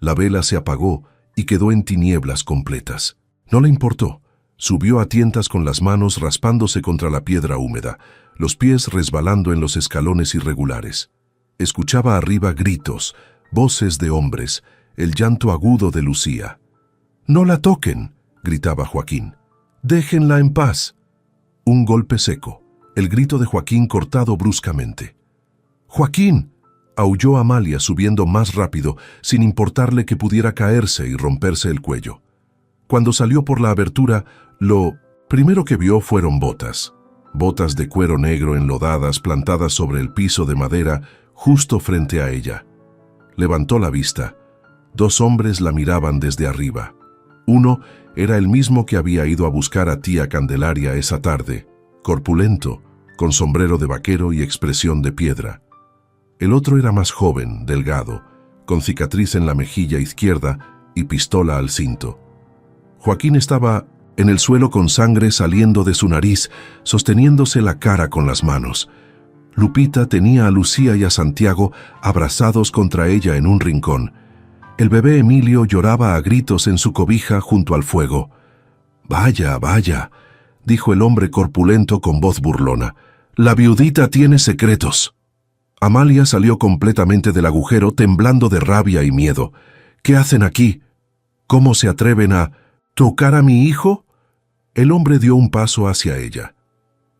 La vela se apagó y quedó en tinieblas completas. No le importó. Subió a tientas con las manos raspándose contra la piedra húmeda, los pies resbalando en los escalones irregulares. Escuchaba arriba gritos, voces de hombres, el llanto agudo de Lucía. «¡No la toquen!», gritaba Joaquín. «¡Déjenla en paz!». Un golpe seco, el grito de Joaquín cortado bruscamente. «¡Joaquín!», aulló Amalia subiendo más rápido, sin importarle que pudiera caerse y romperse el cuello. Cuando salió por la abertura, lo primero que vio fueron botas. Botas de cuero negro enlodadas plantadas sobre el piso de madera justo frente a ella. Levantó la vista. 2 hombres la miraban desde arriba. Uno era el mismo que había ido a buscar a tía Candelaria esa tarde, corpulento, con sombrero de vaquero y expresión de piedra. El otro era más joven, delgado, con cicatriz en la mejilla izquierda y pistola al cinto. Joaquín estaba en el suelo con sangre saliendo de su nariz, sosteniéndose la cara con las manos. Lupita tenía a Lucía y a Santiago abrazados contra ella en un rincón. El bebé Emilio lloraba a gritos en su cobija junto al fuego. «Vaya, vaya», dijo el hombre corpulento con voz burlona. «La viudita tiene secretos». Amalia salió completamente del agujero temblando de rabia y miedo. «¿Qué hacen aquí? ¿Cómo se atreven a tocar a mi hijo?». El hombre dio un paso hacia ella.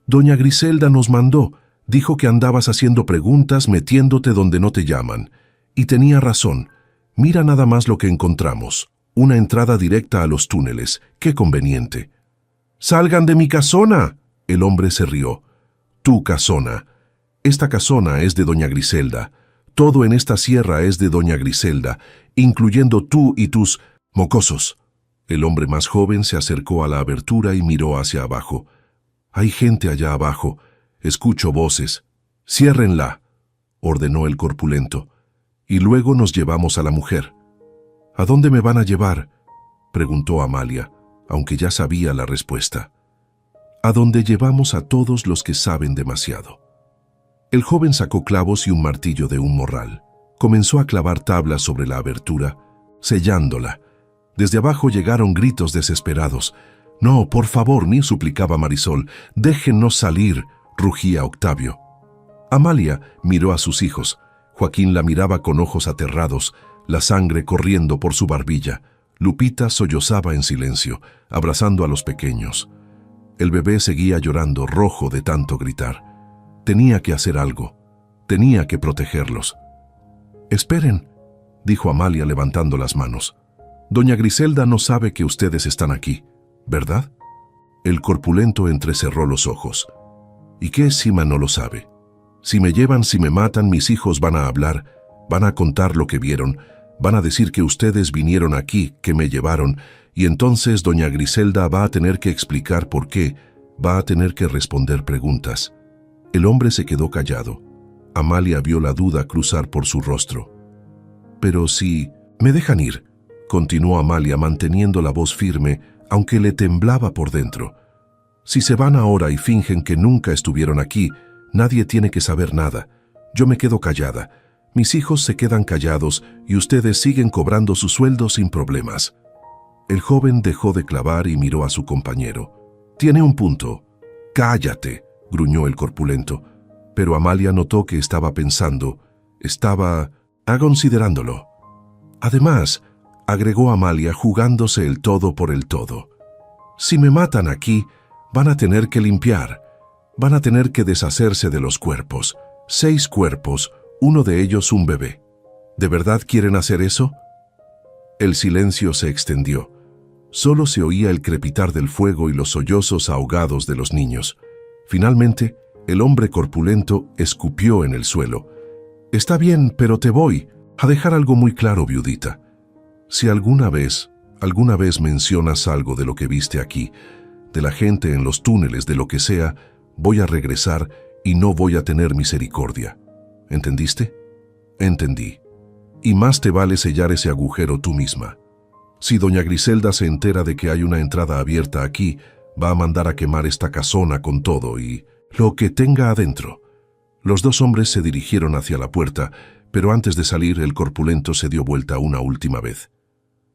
«Doña Griselda nos mandó. Dijo que andabas haciendo preguntas metiéndote donde no te llaman. Y tenía razón. Mira nada más lo que encontramos. Una entrada directa a los túneles. ¡Qué conveniente!». «¡Salgan de mi casona!», el hombre se rió. «Tu casona. Esta casona es de doña Griselda. Todo en esta sierra es de doña Griselda, incluyendo tú y tus mocosos». El hombre más joven se acercó a la abertura y miró hacia abajo. «Hay gente allá abajo. Escucho voces. Ciérrenla», ordenó el corpulento. «Y luego nos llevamos a la mujer». «¿A dónde me van a llevar?», preguntó Amalia, aunque ya sabía la respuesta. «A¡donde llevamos a todos los que saben demasiado». El joven sacó clavos y un martillo de un morral. Comenzó a clavar tablas sobre la abertura, sellándola. Desde abajo llegaron gritos desesperados. «No, por favor», suplicaba Marisol. «Déjennos salir», rugía Octavio. Amalia miró a sus hijos. Joaquín la miraba con ojos aterrados, la sangre corriendo por su barbilla. Lupita sollozaba en silencio, abrazando a los pequeños. El bebé seguía llorando, rojo de tanto gritar. Tenía que hacer algo. Tenía que protegerlos. «Esperen», dijo Amalia levantando las manos. «Doña Griselda no sabe que ustedes están aquí, ¿verdad?». El corpulento entrecerró los ojos. «¿Y qué si ma no lo sabe? Si me llevan, si me matan, mis hijos van a hablar, van a contar lo que vieron, van a decir que ustedes vinieron aquí, que me llevaron, y entonces doña Griselda va a tener que explicar por qué, va a tener que responder preguntas». El hombre se quedó callado. Amalia vio la duda cruzar por su rostro. «Pero si me dejan ir», continuó Amalia manteniendo la voz firme, aunque le temblaba por dentro. «Si se van ahora y fingen que nunca estuvieron aquí, nadie tiene que saber nada. Yo me quedo callada. Mis hijos se quedan callados y ustedes siguen cobrando su sueldo sin problemas». El joven dejó de clavar y miró a su compañero. «Tiene un punto». «Cállate», gruñó el corpulento. Pero Amalia notó que estaba pensando, estaba considerándolo. «Además», agregó Amalia jugándose el todo por el todo, «si me matan aquí, van a tener que limpiar. Van a tener que deshacerse de los cuerpos. 6 cuerpos, uno de ellos un bebé. ¿De verdad quieren hacer eso?». El silencio se extendió. Solo se oía el crepitar del fuego y los sollozos ahogados de los niños. Finalmente, el hombre corpulento escupió en el suelo. «Está bien, pero te voy a dejar algo muy claro, viudita. Si alguna vez mencionas algo de lo que viste aquí, de la gente en los túneles, de lo que sea, voy a regresar y no voy a tener misericordia. ¿Entendiste? Entendí. Y más te vale sellar ese agujero tú misma. Si doña Griselda se entera de que hay una entrada abierta aquí, va a mandar a quemar esta casona con todo y lo que tenga adentro. Los dos hombres se dirigieron hacia la puerta, pero antes de salir el corpulento se dio vuelta una última vez.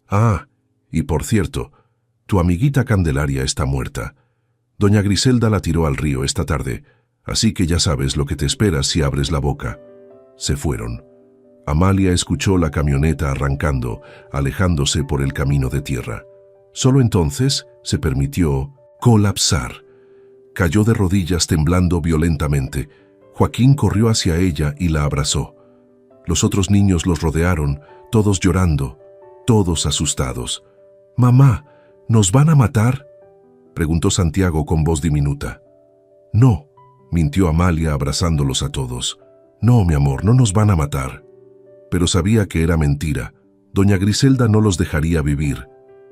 Ah, y por cierto, tu amiguita Candelaria está muerta. Doña Griselda la tiró al río esta tarde, así que ya sabes lo que te espera si abres la boca. Se fueron. Amalia escuchó la camioneta arrancando, alejándose por el camino de tierra. Solo entonces se permitió colapsar. Cayó de rodillas temblando violentamente. Joaquín corrió hacia ella y la abrazó. Los otros niños los rodearon, todos llorando, todos asustados. «Mamá, ¿nos van a matar?», preguntó Santiago con voz diminuta. «No», mintió Amalia abrazándolos a todos. «No, mi amor, no nos van a matar». Pero sabía que era mentira. Doña Griselda no los dejaría vivir.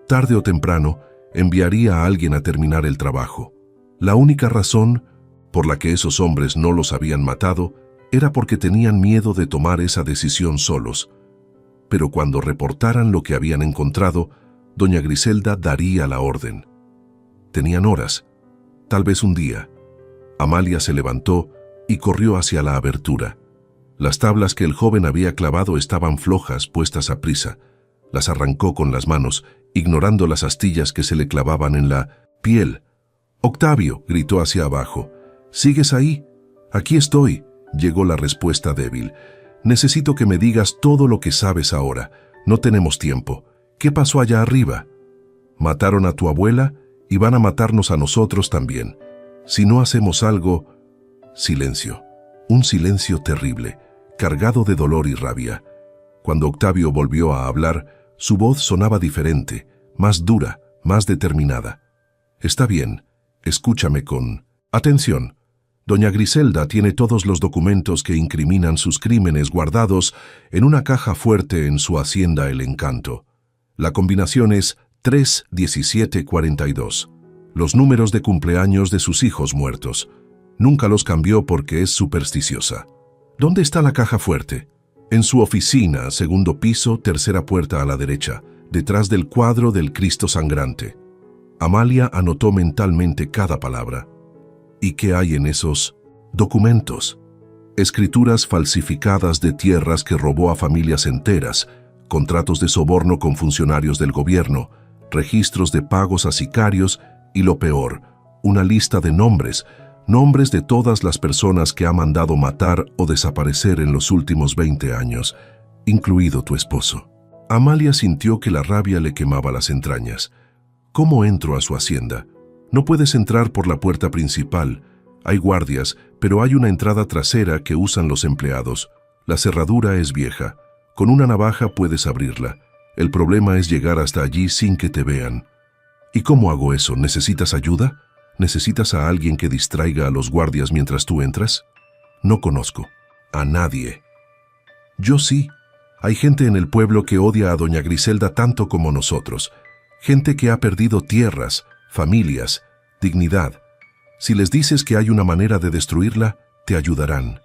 Tarde o temprano, enviaría a alguien a terminar el trabajo. La única razón por la que esos hombres no los habían matado era porque tenían miedo de tomar esa decisión solos. Pero cuando reportaran lo que habían encontrado, doña Griselda daría la orden. Tenían horas, tal vez un día. Amalia se levantó y corrió hacia la abertura. Las tablas que el joven había clavado estaban flojas, puestas a prisa. Las arrancó con las manos, ignorando las astillas que se le clavaban en la piel. «Octavio», gritó hacia abajo. «¿Sigues ahí?» «Aquí estoy», llegó la respuesta débil. «Necesito que me digas todo lo que sabes ahora. No tenemos tiempo. ¿Qué pasó allá arriba?» «Mataron a tu abuela y van a matarnos a nosotros también. Si no hacemos algo...» Silencio. Un silencio terrible, cargado de dolor y rabia. Cuando Octavio volvió a hablar, su voz sonaba diferente, más dura, más determinada. «Está bien. Escúchame con atención. Doña Griselda tiene todos los documentos que incriminan sus crímenes guardados en una caja fuerte en su hacienda El Encanto. La combinación es 31742. Los números de cumpleaños de sus hijos muertos. Nunca los cambió porque es supersticiosa. ¿Dónde está la caja fuerte? En su oficina, segundo piso, tercera puerta a la derecha, detrás del cuadro del Cristo sangrante. Amalia anotó mentalmente cada palabra. ¿Y qué hay en esos documentos? Escrituras falsificadas de tierras que robó a familias enteras, contratos de soborno con funcionarios del gobierno, registros de pagos a sicarios y, lo peor, una lista de nombres de todas las personas que ha mandado matar o desaparecer en los últimos 20 años, incluido tu esposo. Amalia sintió que la rabia le quemaba las entrañas. ¿Cómo entro a su hacienda? No puedes entrar por la puerta principal. Hay guardias, pero hay una entrada trasera que usan los empleados. La cerradura es vieja. Con una navaja puedes abrirla. El problema es llegar hasta allí sin que te vean. ¿Y cómo hago eso? ¿Necesitas ayuda? ¿Necesitas a alguien que distraiga a los guardias mientras tú entras? No conozco a nadie. Yo sí. Hay gente en el pueblo que odia a doña Griselda tanto como nosotros. Gente que ha perdido tierras, familias, dignidad. Si les dices que hay una manera de destruirla, te ayudarán.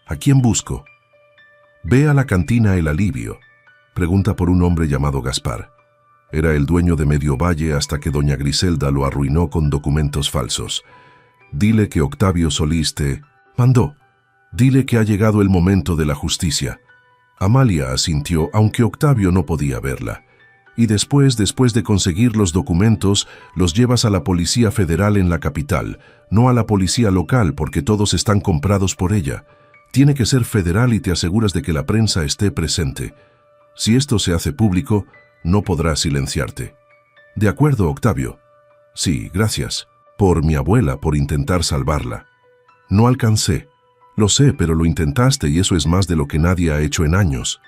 ¿A quién busco? Ve a la cantina El Alivio. Pregunta por un hombre llamado Gaspar. Era el dueño de Medio Valle hasta que doña Griselda lo arruinó con documentos falsos. Dile que Octavio Solís te mandó. Dile que ha llegado el momento de la justicia. Amalia asintió, aunque Octavio no podía verla. Y después de conseguir los documentos, los llevas a la Policía Federal en la capital, no a la policía local porque todos están comprados por ella. Tiene que ser federal y te aseguras de que la prensa esté presente. Si esto se hace público, no podrás silenciarte. ¿De acuerdo, Octavio? Sí, gracias. Por mi abuela, por intentar salvarla. No alcancé. Lo sé, pero lo intentaste y eso es más de lo que nadie ha hecho en años.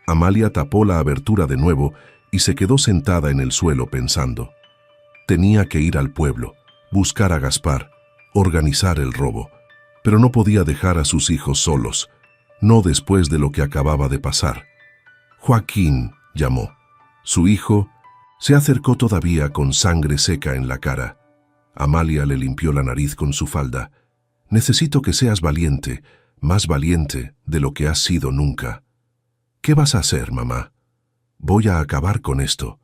Amalia tapó la abertura de nuevo y se quedó sentada en el suelo pensando. Tenía que ir al pueblo, buscar a Gaspar, organizar el robo, pero no podía dejar a sus hijos solos, no después de lo que acababa de pasar. Joaquín, llamó. Su hijo se acercó todavía con sangre seca en la cara. Amalia le limpió la nariz con su falda. Necesito que seas valiente, más valiente de lo que has sido nunca. ¿Qué vas a hacer, mamá? Voy a acabar con esto.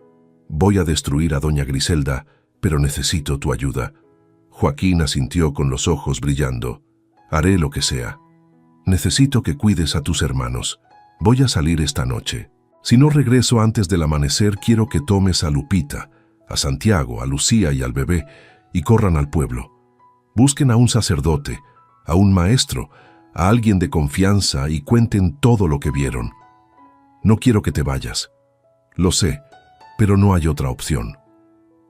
Voy a destruir a doña Griselda, pero necesito tu ayuda. Joaquín asintió con los ojos brillando. Haré lo que sea. Necesito que cuides a tus hermanos. Voy a salir esta noche. Si no regreso antes del amanecer, quiero que tomes a Lupita, a Santiago, a Lucía y al bebé, y corran al pueblo. Busquen a un sacerdote, a un maestro, a alguien de confianza y cuenten todo lo que vieron. No quiero que te vayas. Lo sé, pero no hay otra opción.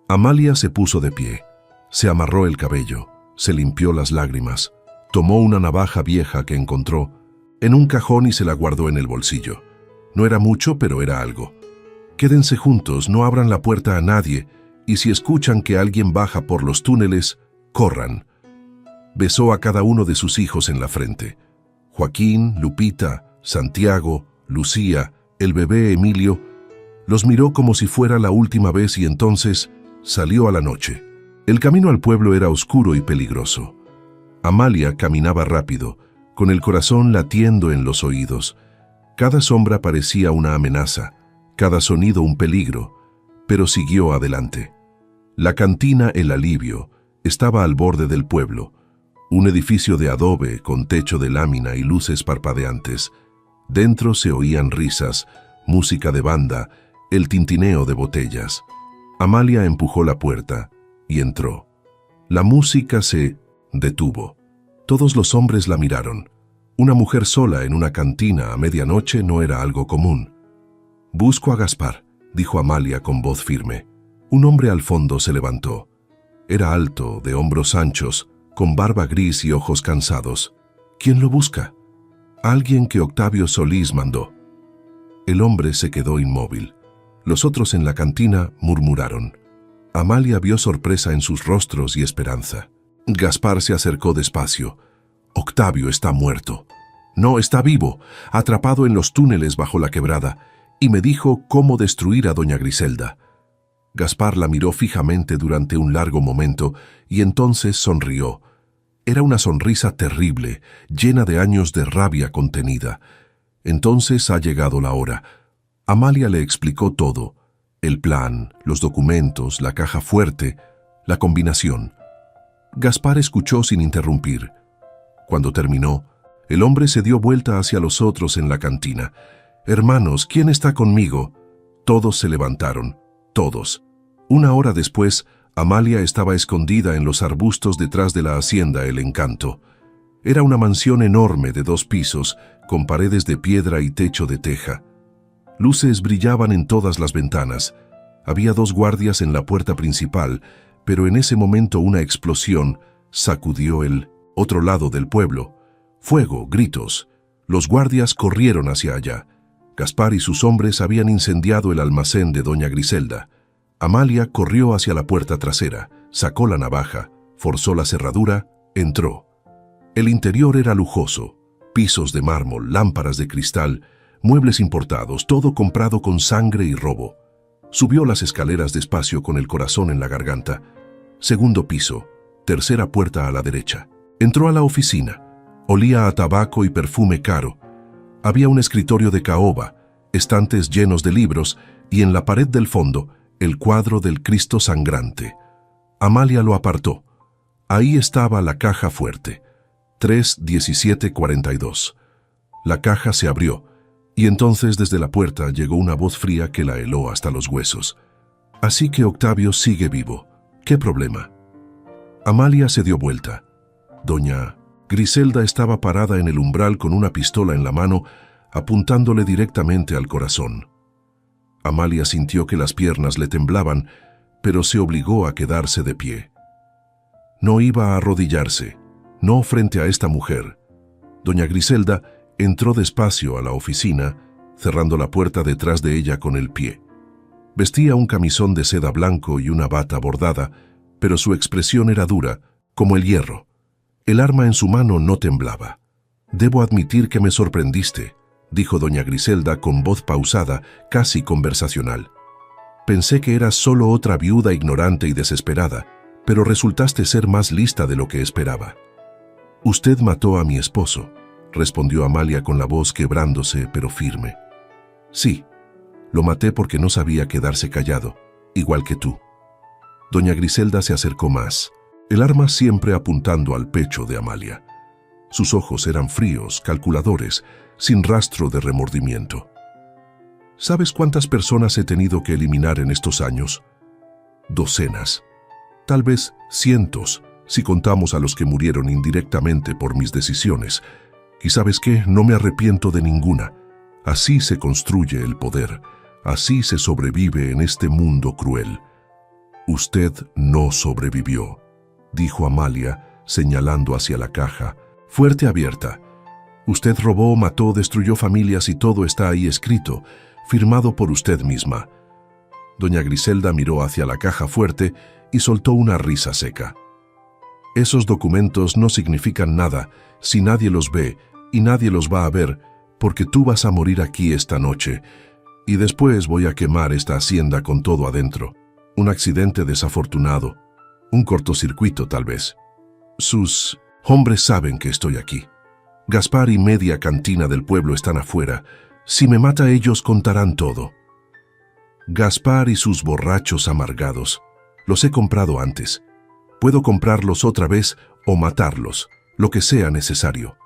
Amalia se puso de pie, se amarró el cabello, se limpió las lágrimas, tomó una navaja vieja que encontró en un cajón y se la guardó en el bolsillo. No era mucho, pero era algo. Quédense juntos, no abran la puerta a nadie, y si escuchan que alguien baja por los túneles, corran. Besó a cada uno de sus hijos en la frente. Joaquín, Lupita, Santiago, Lucía, el bebé Emilio. Los miró como si fuera la última vez y entonces salió a la noche. El camino al pueblo era oscuro y peligroso. Amalia caminaba rápido, con el corazón latiendo en los oídos. Cada sombra parecía una amenaza, cada sonido un peligro, pero siguió adelante. La cantina El Alivio estaba al borde del pueblo, un edificio de adobe con techo de lámina y luces parpadeantes. Dentro se oían risas, música de banda, el tintineo de botellas. Amalia empujó la puerta y entró. La música se detuvo. Todos los hombres la miraron. Una mujer sola en una cantina a medianoche no era algo común. «Busco a Gaspar», dijo Amalia con voz firme. Un hombre al fondo se levantó. Era alto, de hombros anchos, con barba gris y ojos cansados. «¿Quién lo busca?» «Alguien que Octavio Solís mandó». El hombre se quedó inmóvil. Los otros en la cantina murmuraron. Amalia vio sorpresa en sus rostros y esperanza. Gaspar se acercó despacio. «Octavio está muerto. No, está vivo, atrapado en los túneles bajo la quebrada, y me dijo cómo destruir a doña Griselda». Gaspar la miró fijamente durante un largo momento y entonces sonrió. Era una sonrisa terrible, llena de años de rabia contenida. Entonces ha llegado la hora. Amalia le explicó todo: el plan, los documentos, la caja fuerte, la combinación. Gaspar escuchó sin interrumpir. Cuando terminó, el hombre se dio vuelta hacia los otros en la cantina. «Hermanos, ¿quién está conmigo?» Todos se levantaron, todos. Una hora después, Amalia estaba escondida en los arbustos detrás de la hacienda El Encanto. Era una mansión enorme de 2 pisos, con paredes de piedra y techo de teja. Luces brillaban en todas las ventanas. Había 2 guardias en la puerta principal, pero en ese momento una explosión sacudió el otro lado del pueblo. Fuego, gritos. Los guardias corrieron hacia allá. Gaspar y sus hombres habían incendiado el almacén de doña Griselda. Amalia corrió hacia la puerta trasera, sacó la navaja, forzó la cerradura, entró. El interior era lujoso. Pisos de mármol, lámparas de cristal, muebles importados, todo comprado con sangre y robo. Subió las escaleras despacio con el corazón en la garganta. Segundo piso, tercera puerta a la derecha. Entró a la oficina. Olía a tabaco y perfume caro. Había un escritorio de caoba, estantes llenos de libros y en la pared del fondo el cuadro del Cristo sangrante. Amalia lo apartó. Ahí estaba la caja fuerte. 3-17-42. La caja se abrió y entonces desde la puerta llegó una voz fría que la heló hasta los huesos. «Así que Octavio sigue vivo. ¿Qué problema?» Amalia se dio vuelta. Doña Griselda estaba parada en el umbral con una pistola en la mano, apuntándole directamente al corazón. Amalia sintió que las piernas le temblaban, pero se obligó a quedarse de pie. No iba a arrodillarse, no frente a esta mujer. Doña Griselda entró despacio a la oficina, cerrando la puerta detrás de ella con el pie. Vestía un camisón de seda blanco y una bata bordada, pero su expresión era dura, como el hierro. El arma en su mano no temblaba. «Debo admitir que me sorprendiste», dijo doña Griselda con voz pausada, casi conversacional. «Pensé que eras solo otra viuda ignorante y desesperada, pero resultaste ser más lista de lo que esperaba. Usted mató a mi esposo, respondió Amalia con la voz quebrándose pero firme. Sí, lo maté porque no sabía quedarse callado, igual que tú. Doña Griselda se acercó más, el arma siempre apuntando al pecho de Amalia. Sus ojos eran fríos, calculadores, sin rastro de remordimiento. ¿Sabes cuántas personas he tenido que eliminar en estos años? Docenas, tal vez cientos, si contamos a los que murieron indirectamente por mis decisiones. ¿Y sabes qué? No me arrepiento de ninguna. Así se construye el poder, así se sobrevive en este mundo cruel. Usted no sobrevivió, dijo Amalia, señalando hacia la caja, fuerte abierta. Usted robó, mató, destruyó familias y todo está ahí escrito, firmado por usted misma. Doña Griselda miró hacia la caja fuerte y soltó una risa seca. Esos documentos no significan nada si nadie los ve y nadie los va a ver, porque tú vas a morir aquí esta noche y después voy a quemar esta hacienda con todo adentro. Un accidente desafortunado, un cortocircuito tal vez. Sus hombres saben que estoy aquí. Gaspar y media cantina del pueblo están afuera. Si me mata ellos contarán todo. Gaspar y sus borrachos amargados. Los he comprado antes. Puedo comprarlos otra vez o matarlos, lo que sea necesario.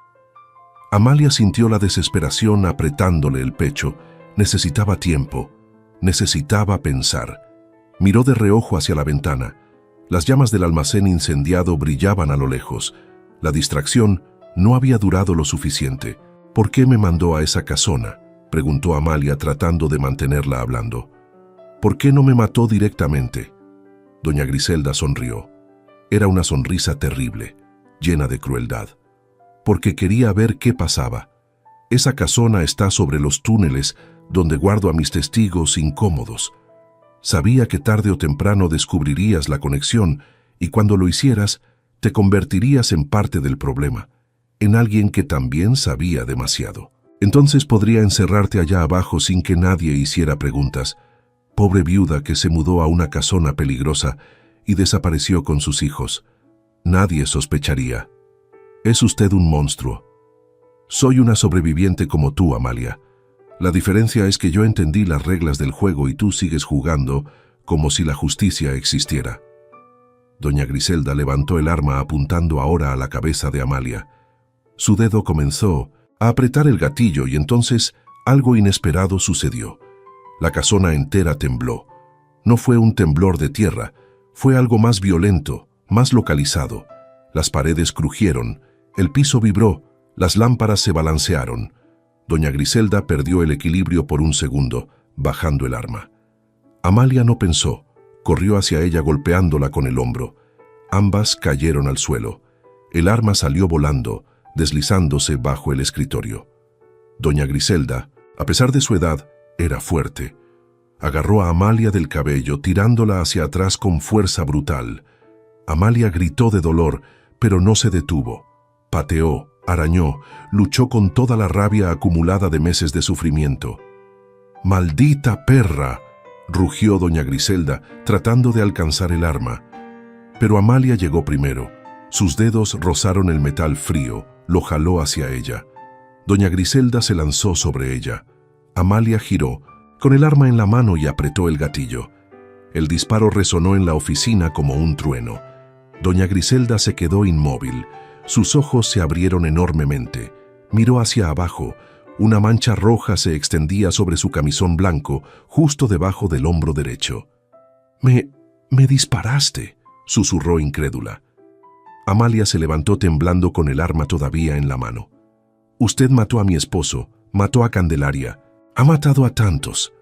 Amalia sintió la desesperación apretándole el pecho. Necesitaba tiempo. Necesitaba pensar. Miró de reojo hacia la ventana. Las llamas del almacén incendiado brillaban a lo lejos. La distracción no había durado lo suficiente. ¿Por qué me mandó a esa casona?, preguntó Amalia tratando de mantenerla hablando. ¿Por qué no me mató directamente? Doña Griselda sonrió. Era una sonrisa terrible, llena de crueldad. Porque quería ver qué pasaba. Esa casona está sobre los túneles donde guardo a mis testigos incómodos. Sabía que tarde o temprano descubrirías la conexión y cuando lo hicieras, te convertirías en parte del problema, en alguien que también sabía demasiado. Entonces podría encerrarte allá abajo sin que nadie hiciera preguntas. Pobre viuda que se mudó a una casona peligrosa y desapareció con sus hijos. Nadie sospecharía. Es usted un monstruo. Soy una sobreviviente como tú, Amalia. La diferencia es que yo entendí las reglas del juego y tú sigues jugando como si la justicia existiera. Doña Griselda levantó el arma apuntando ahora a la cabeza de Amalia. Su dedo comenzó a apretar el gatillo y entonces algo inesperado sucedió. La casona entera tembló. No fue un temblor de tierra, fue algo más violento, más localizado. Las paredes crujieron, el piso vibró, las lámparas se balancearon. Doña Griselda perdió el equilibrio por un segundo, bajando el arma. Amalia no pensó, corrió hacia ella golpeándola con el hombro. Ambas cayeron al suelo. El arma salió volando, deslizándose bajo el escritorio. Doña Griselda, a pesar de su edad, era fuerte. Agarró a Amalia del cabello, tirándola hacia atrás con fuerza brutal. Amalia gritó de dolor, pero no se detuvo. Pateó, arañó, luchó con toda la rabia acumulada de meses de sufrimiento. ¡Maldita perra!, rugió doña Griselda, tratando de alcanzar el arma. Pero Amalia llegó primero. Sus dedos rozaron el metal frío, lo jaló hacia ella. Doña Griselda se lanzó sobre ella. Amalia giró, con el arma en la mano y apretó el gatillo. El disparo resonó en la oficina como un trueno. Doña Griselda se quedó inmóvil. Sus ojos se abrieron enormemente. Miró hacia abajo. Una mancha roja se extendía sobre su camisón blanco, justo debajo del hombro derecho. Me disparaste», susurró incrédula. Amalia se levantó temblando con el arma todavía en la mano. «Usted mató a mi esposo, mató a Candelaria, ha matado a tantos».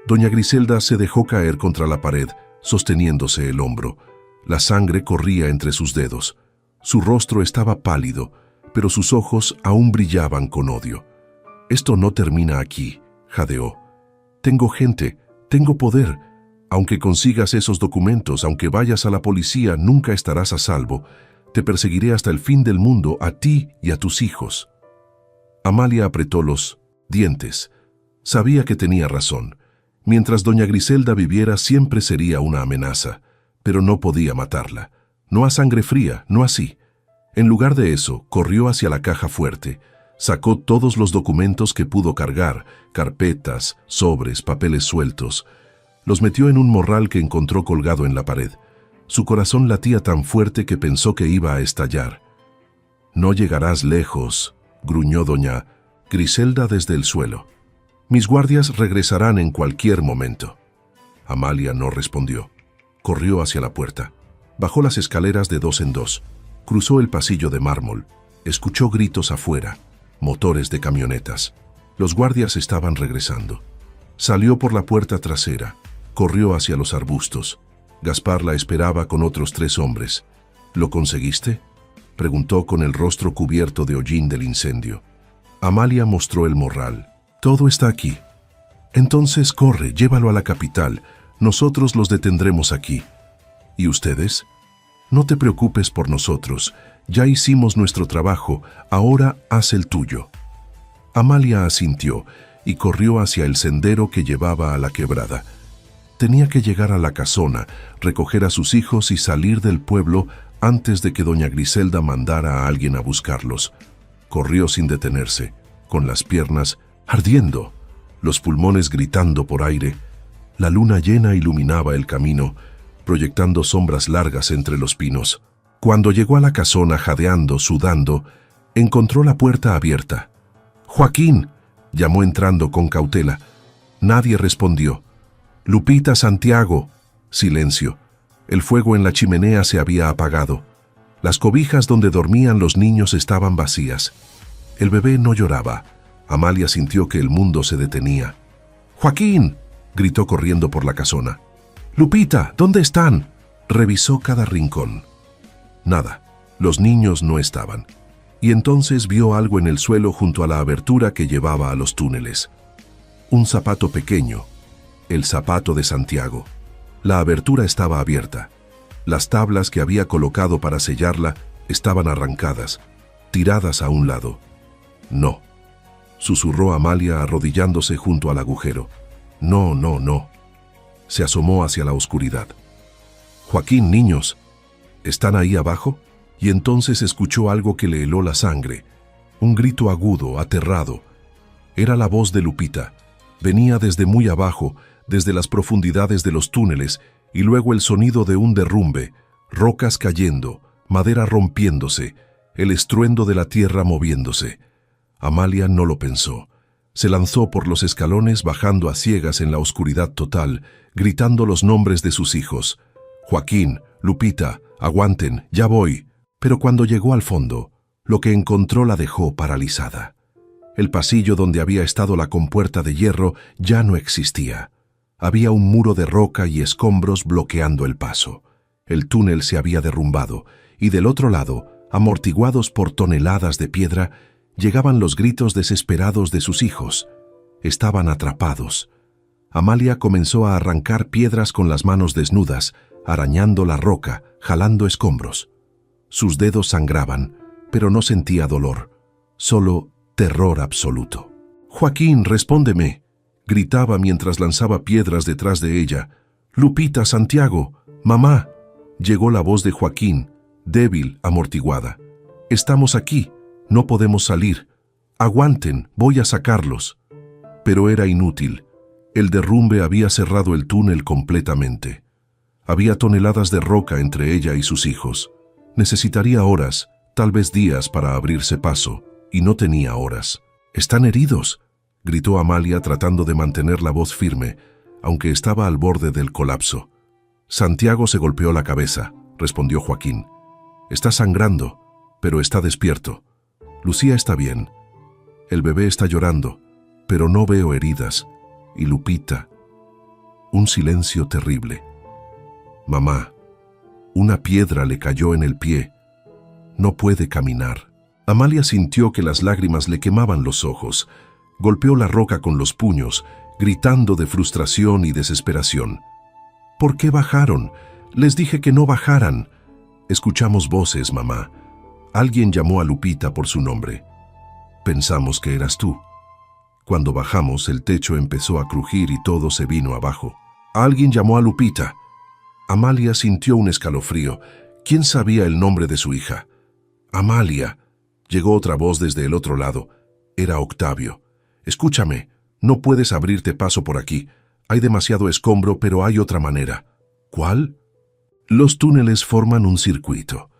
Doña Griselda se dejó caer contra la pared, sosteniéndose el hombro. La sangre corría entre sus dedos. Su rostro estaba pálido, pero sus ojos aún brillaban con odio. «Esto no termina aquí», jadeó. «Tengo gente, tengo poder. Aunque consigas esos documentos, aunque vayas a la policía, nunca estarás a salvo. Te perseguiré hasta el fin del mundo, a ti y a tus hijos». Amalia apretó los dientes. Sabía que tenía razón. Mientras doña Griselda viviera siempre sería una amenaza, pero no podía matarla. No a sangre fría, no así. En lugar de eso, corrió hacia la caja fuerte, sacó todos los documentos que pudo cargar, carpetas, sobres, papeles sueltos. Los metió en un morral que encontró colgado en la pared. Su corazón latía tan fuerte que pensó que iba a estallar. «No llegarás lejos», gruñó doña Griselda desde el suelo. «Mis guardias regresarán en cualquier momento». Amalia no respondió. Corrió hacia la puerta. Bajó las escaleras de dos en dos. Cruzó el pasillo de mármol. Escuchó gritos afuera, motores de camionetas. Los guardias estaban regresando. Salió por la puerta trasera. Corrió hacia los arbustos. Gaspar la esperaba con otros 3 hombres. «¿Lo conseguiste?», preguntó con el rostro cubierto de hollín del incendio. Amalia mostró el morral. «Todo está aquí». «Entonces corre, llévalo a la capital. Nosotros los detendremos aquí». «¿Y ustedes?». «No te preocupes por nosotros. Ya hicimos nuestro trabajo. Ahora haz el tuyo». Amalia asintió y corrió hacia el sendero que llevaba a la quebrada. Tenía que llegar a la casona, recoger a sus hijos y salir del pueblo antes de que doña Griselda mandara a alguien a buscarlos. Corrió sin detenerse, con las piernas ardiendo, los pulmones gritando por aire. La luna llena iluminaba el camino, proyectando sombras largas entre los pinos. Cuando llegó a la casona jadeando, sudando, encontró la puerta abierta. «Joaquín», llamó entrando con cautela. Nadie respondió. «Lupita, Santiago». Silencio. El fuego en la chimenea se había apagado. Las cobijas donde dormían los niños estaban vacías. El bebé no lloraba. Amalia sintió que el mundo se detenía. «¡Joaquín!», gritó corriendo por la casona. «Lupita, ¿dónde están?». Revisó cada rincón. Nada. Los niños no estaban. Y entonces vio algo en el suelo junto a la abertura que llevaba a los túneles. Un zapato pequeño. El zapato de Santiago. La abertura estaba abierta. Las tablas que había colocado para sellarla estaban arrancadas, tiradas a un lado. «No», susurró Amalia arrodillándose junto al agujero. «No, no, no». Se asomó hacia la oscuridad. «Joaquín, niños, ¿están ahí abajo?». Y entonces escuchó algo que le heló la sangre. Un grito agudo, aterrado. Era la voz de Lupita. Venía desde muy abajo, desde las profundidades de los túneles, y luego el sonido de un derrumbe, rocas cayendo, madera rompiéndose, el estruendo de la tierra moviéndose. Amalia no lo pensó. Se lanzó por los escalones bajando a ciegas en la oscuridad total, gritando los nombres de sus hijos. «Joaquín, Lupita, aguanten, ya voy». Pero cuando llegó al fondo, lo que encontró la dejó paralizada. El pasillo donde había estado la compuerta de hierro ya no existía. Había un muro de roca y escombros bloqueando el paso. El túnel se había derrumbado, y del otro lado, amortiguados por toneladas de piedra, llegaban los gritos desesperados de sus hijos. Estaban atrapados. Amalia comenzó a arrancar piedras con las manos desnudas, arañando la roca, jalando escombros. Sus dedos sangraban, pero no sentía dolor, solo terror absoluto. «Joaquín, respóndeme», gritaba mientras lanzaba piedras detrás de ella. «Lupita, Santiago, mamá». Llegó la voz de Joaquín, débil, amortiguada. «Estamos aquí, no podemos salir. Aguanten, voy a sacarlos». Pero era inútil. El derrumbe había cerrado el túnel completamente. Había toneladas de roca entre ella y sus hijos. Necesitaría horas, tal vez días, para abrirse paso, y no tenía horas. «¿Están heridos?», gritó Amalia tratando de mantener la voz firme, aunque estaba al borde del colapso. «Santiago se golpeó la cabeza», respondió Joaquín. «Está sangrando, pero está despierto. Lucía está bien. El bebé está llorando, pero no veo heridas. Y Lupita». Un silencio terrible. «Mamá, una piedra le cayó en el pie. No puede caminar». Amalia sintió que las lágrimas le quemaban los ojos. Golpeó la roca con los puños, gritando de frustración y desesperación. «¿Por qué bajaron? Les dije que no bajaran». «Escuchamos voces, mamá. Alguien llamó a Lupita por su nombre. Pensamos que eras tú. Cuando bajamos, el techo empezó a crujir y todo se vino abajo. Alguien llamó a Lupita». Amalia sintió un escalofrío. ¿Quién sabía el nombre de su hija? Amalia. Llegó otra voz desde el otro lado. Era Octavio. Escúchame, no puedes abrirte paso por aquí. Hay demasiado escombro, pero hay otra manera. ¿Cuál? Los túneles forman un circuito.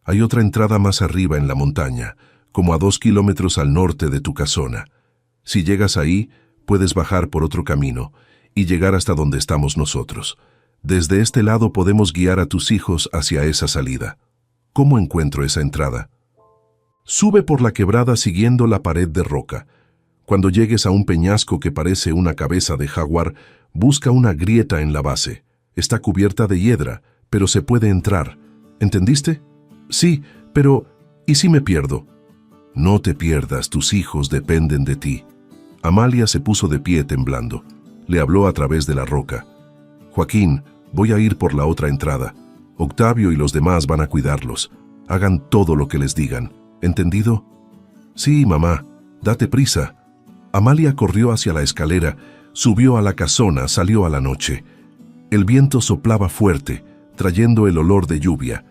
Hay otra entrada más arriba en la montaña, como a 2 kilómetros al norte de tu casona. Si llegas ahí, puedes bajar por otro camino y llegar hasta donde estamos nosotros. Desde este lado podemos guiar a tus hijos hacia esa salida. ¿Cómo encuentro esa entrada? Sube por la quebrada siguiendo la pared de roca. Cuando llegues a un peñasco que parece una cabeza de jaguar, busca una grieta en la base. Está cubierta de hiedra, pero se puede entrar. ¿Entendiste? Sí, pero ¿y si me pierdo? No te pierdas, tus hijos dependen de ti. Amalia se puso de pie temblando. Le habló a través de la roca. Joaquín, voy a ir por la otra entrada. Octavio y los demás van a cuidarlos. Hagan todo lo que les digan. ¿Entendido? Sí, mamá. Date prisa. Amalia corrió hacia la escalera, subió a la casona, salió a la noche. El viento soplaba fuerte, trayendo el olor de lluvia.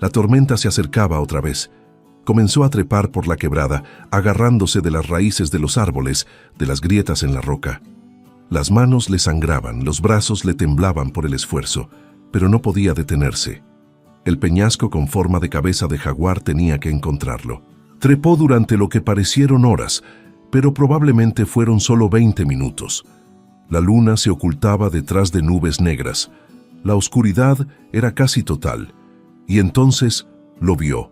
La tormenta se acercaba otra vez. Comenzó a trepar por la quebrada, agarrándose de las raíces de los árboles, de las grietas en la roca. Las manos le sangraban, los brazos le temblaban por el esfuerzo, pero no podía detenerse. El peñasco con forma de cabeza de jaguar tenía que encontrarlo. Trepó durante lo que parecieron horas, pero probablemente fueron solo 20 minutos. La luna se ocultaba detrás de nubes negras. La oscuridad era casi total. Y entonces lo vio.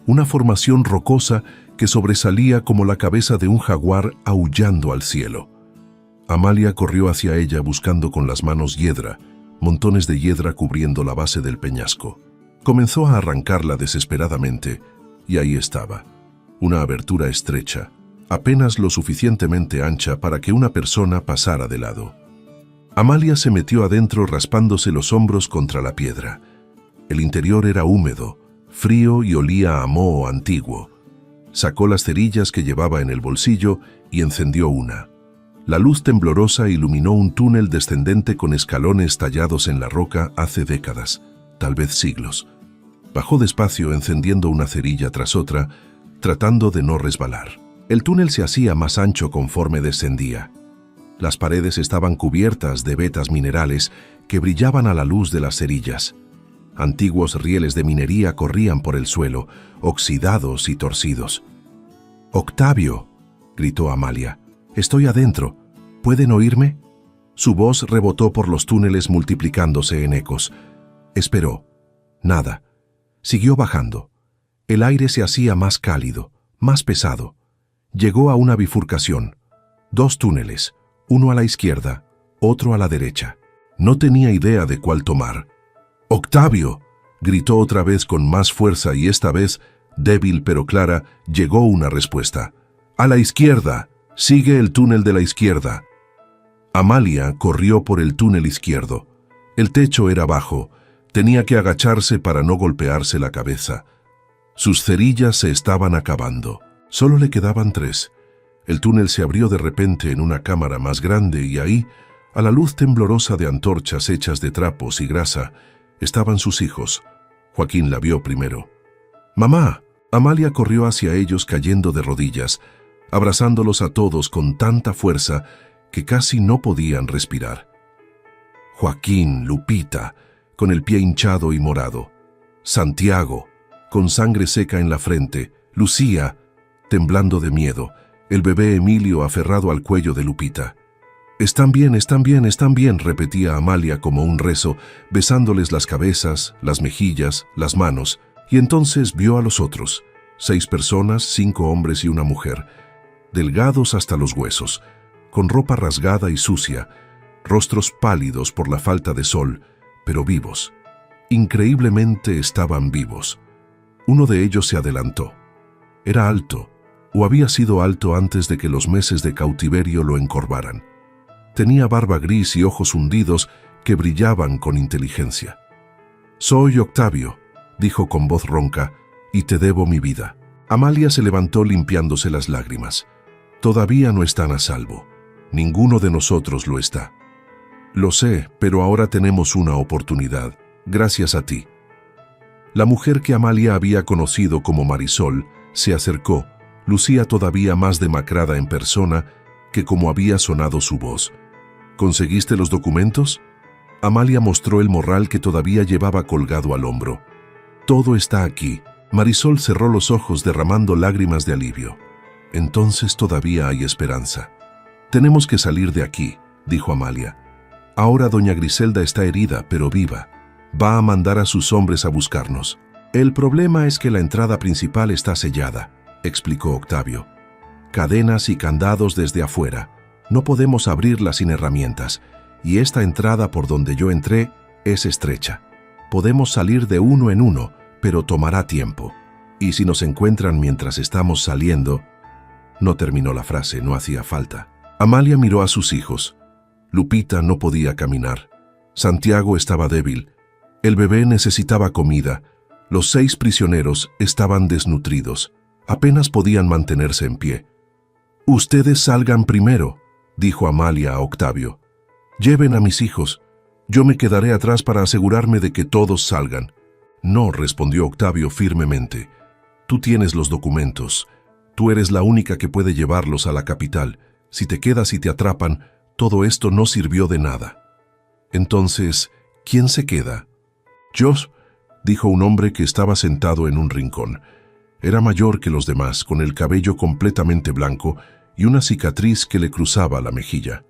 Una formación rocosa que sobresalía como la cabeza de un jaguar aullando al cielo. Amalia corrió hacia ella buscando con las manos hiedra, montones de hiedra cubriendo la base del peñasco. Comenzó a arrancarla desesperadamente, y ahí estaba, una abertura estrecha, apenas lo suficientemente ancha para que una persona pasara de lado. Amalia se metió adentro raspándose los hombros contra la piedra. El interior era húmedo, frío y olía a moho antiguo. Sacó las cerillas que llevaba en el bolsillo y encendió una. La luz temblorosa iluminó un túnel descendente con escalones tallados en la roca hace décadas, tal vez siglos. Bajó despacio encendiendo una cerilla tras otra, tratando de no resbalar. El túnel se hacía más ancho conforme descendía. Las paredes estaban cubiertas de vetas minerales que brillaban a la luz de las cerillas. Antiguos rieles de minería corrían por el suelo, oxidados y torcidos. «¡Octavio!», gritó Amalia. «Estoy adentro. ¿Pueden oírme?». Su voz rebotó por los túneles multiplicándose en ecos. Esperó. Nada. Siguió bajando. El aire se hacía más cálido, más pesado. Llegó a una bifurcación. 2 túneles, uno a la izquierda, otro a la derecha. No tenía idea de cuál tomar. «¡Octavio!», gritó otra vez con más fuerza y esta vez, débil pero clara, llegó una respuesta. «¡A la izquierda! Sigue el túnel de la izquierda». Amalia corrió por el túnel izquierdo. El techo era bajo. Tenía que agacharse para no golpearse la cabeza. Sus cerillas se estaban acabando. Solo le quedaban 3. El túnel se abrió de repente en una cámara más grande y ahí, a la luz temblorosa de antorchas hechas de trapos y grasa, estaban sus hijos. Joaquín la vio primero. «¡Mamá!». Amalia corrió hacia ellos cayendo de rodillas, abrazándolos a todos con tanta fuerza que casi no podían respirar. Joaquín, Lupita, con el pie hinchado y morado. Santiago, con sangre seca en la frente. Lucía, temblando de miedo. El bebé Emilio aferrado al cuello de Lupita. «Están bien, están bien, están bien», repetía Amalia como un rezo, besándoles las cabezas, las mejillas, las manos, y entonces vio a los otros, 6 personas, 5 hombres y una mujer, delgados hasta los huesos, con ropa rasgada y sucia, rostros pálidos por la falta de sol, pero vivos. Increíblemente estaban vivos. Uno de ellos se adelantó. Era alto, o había sido alto antes de que los meses de cautiverio lo encorvaran. Tenía barba gris y ojos hundidos que brillaban con inteligencia. «Soy Octavio», dijo con voz ronca, «y te debo mi vida». Amalia se levantó limpiándose las lágrimas. «Todavía no están a salvo. Ninguno de nosotros lo está». «Lo sé, pero ahora tenemos una oportunidad, gracias a ti». La mujer que Amalia había conocido como Marisol se acercó, lucía todavía más demacrada en persona que como había sonado su voz. ¿Conseguiste los documentos? Amalia mostró el morral que todavía llevaba colgado al hombro. Todo está aquí. Marisol cerró los ojos derramando lágrimas de alivio. Entonces todavía hay esperanza. Tenemos que salir de aquí, dijo Amalia. Ahora doña Griselda está herida, pero viva. Va a mandar a sus hombres a buscarnos. El problema es que la entrada principal está sellada, explicó Octavio. Cadenas y candados desde afuera. No podemos abrirla sin herramientas, y esta entrada por donde yo entré es estrecha. Podemos salir de uno en uno, pero tomará tiempo. Y si nos encuentran mientras estamos saliendo... No terminó la frase, no hacía falta. Amalia miró a sus hijos. Lupita no podía caminar. Santiago estaba débil. El bebé necesitaba comida. Los 6 prisioneros estaban desnutridos. Apenas podían mantenerse en pie. «Ustedes salgan primero», dijo Amalia a Octavio. «Lleven a mis hijos. Yo me quedaré atrás para asegurarme de que todos salgan». «No», respondió Octavio firmemente. «Tú tienes los documentos. Tú eres la única que puede llevarlos a la capital. Si te quedas y te atrapan, todo esto no sirvió de nada». «Entonces, ¿quién se queda?» «Yo», dijo un hombre que estaba sentado en un rincón. Era mayor que los demás, con el cabello completamente blanco y una cicatriz que le cruzaba la mejilla.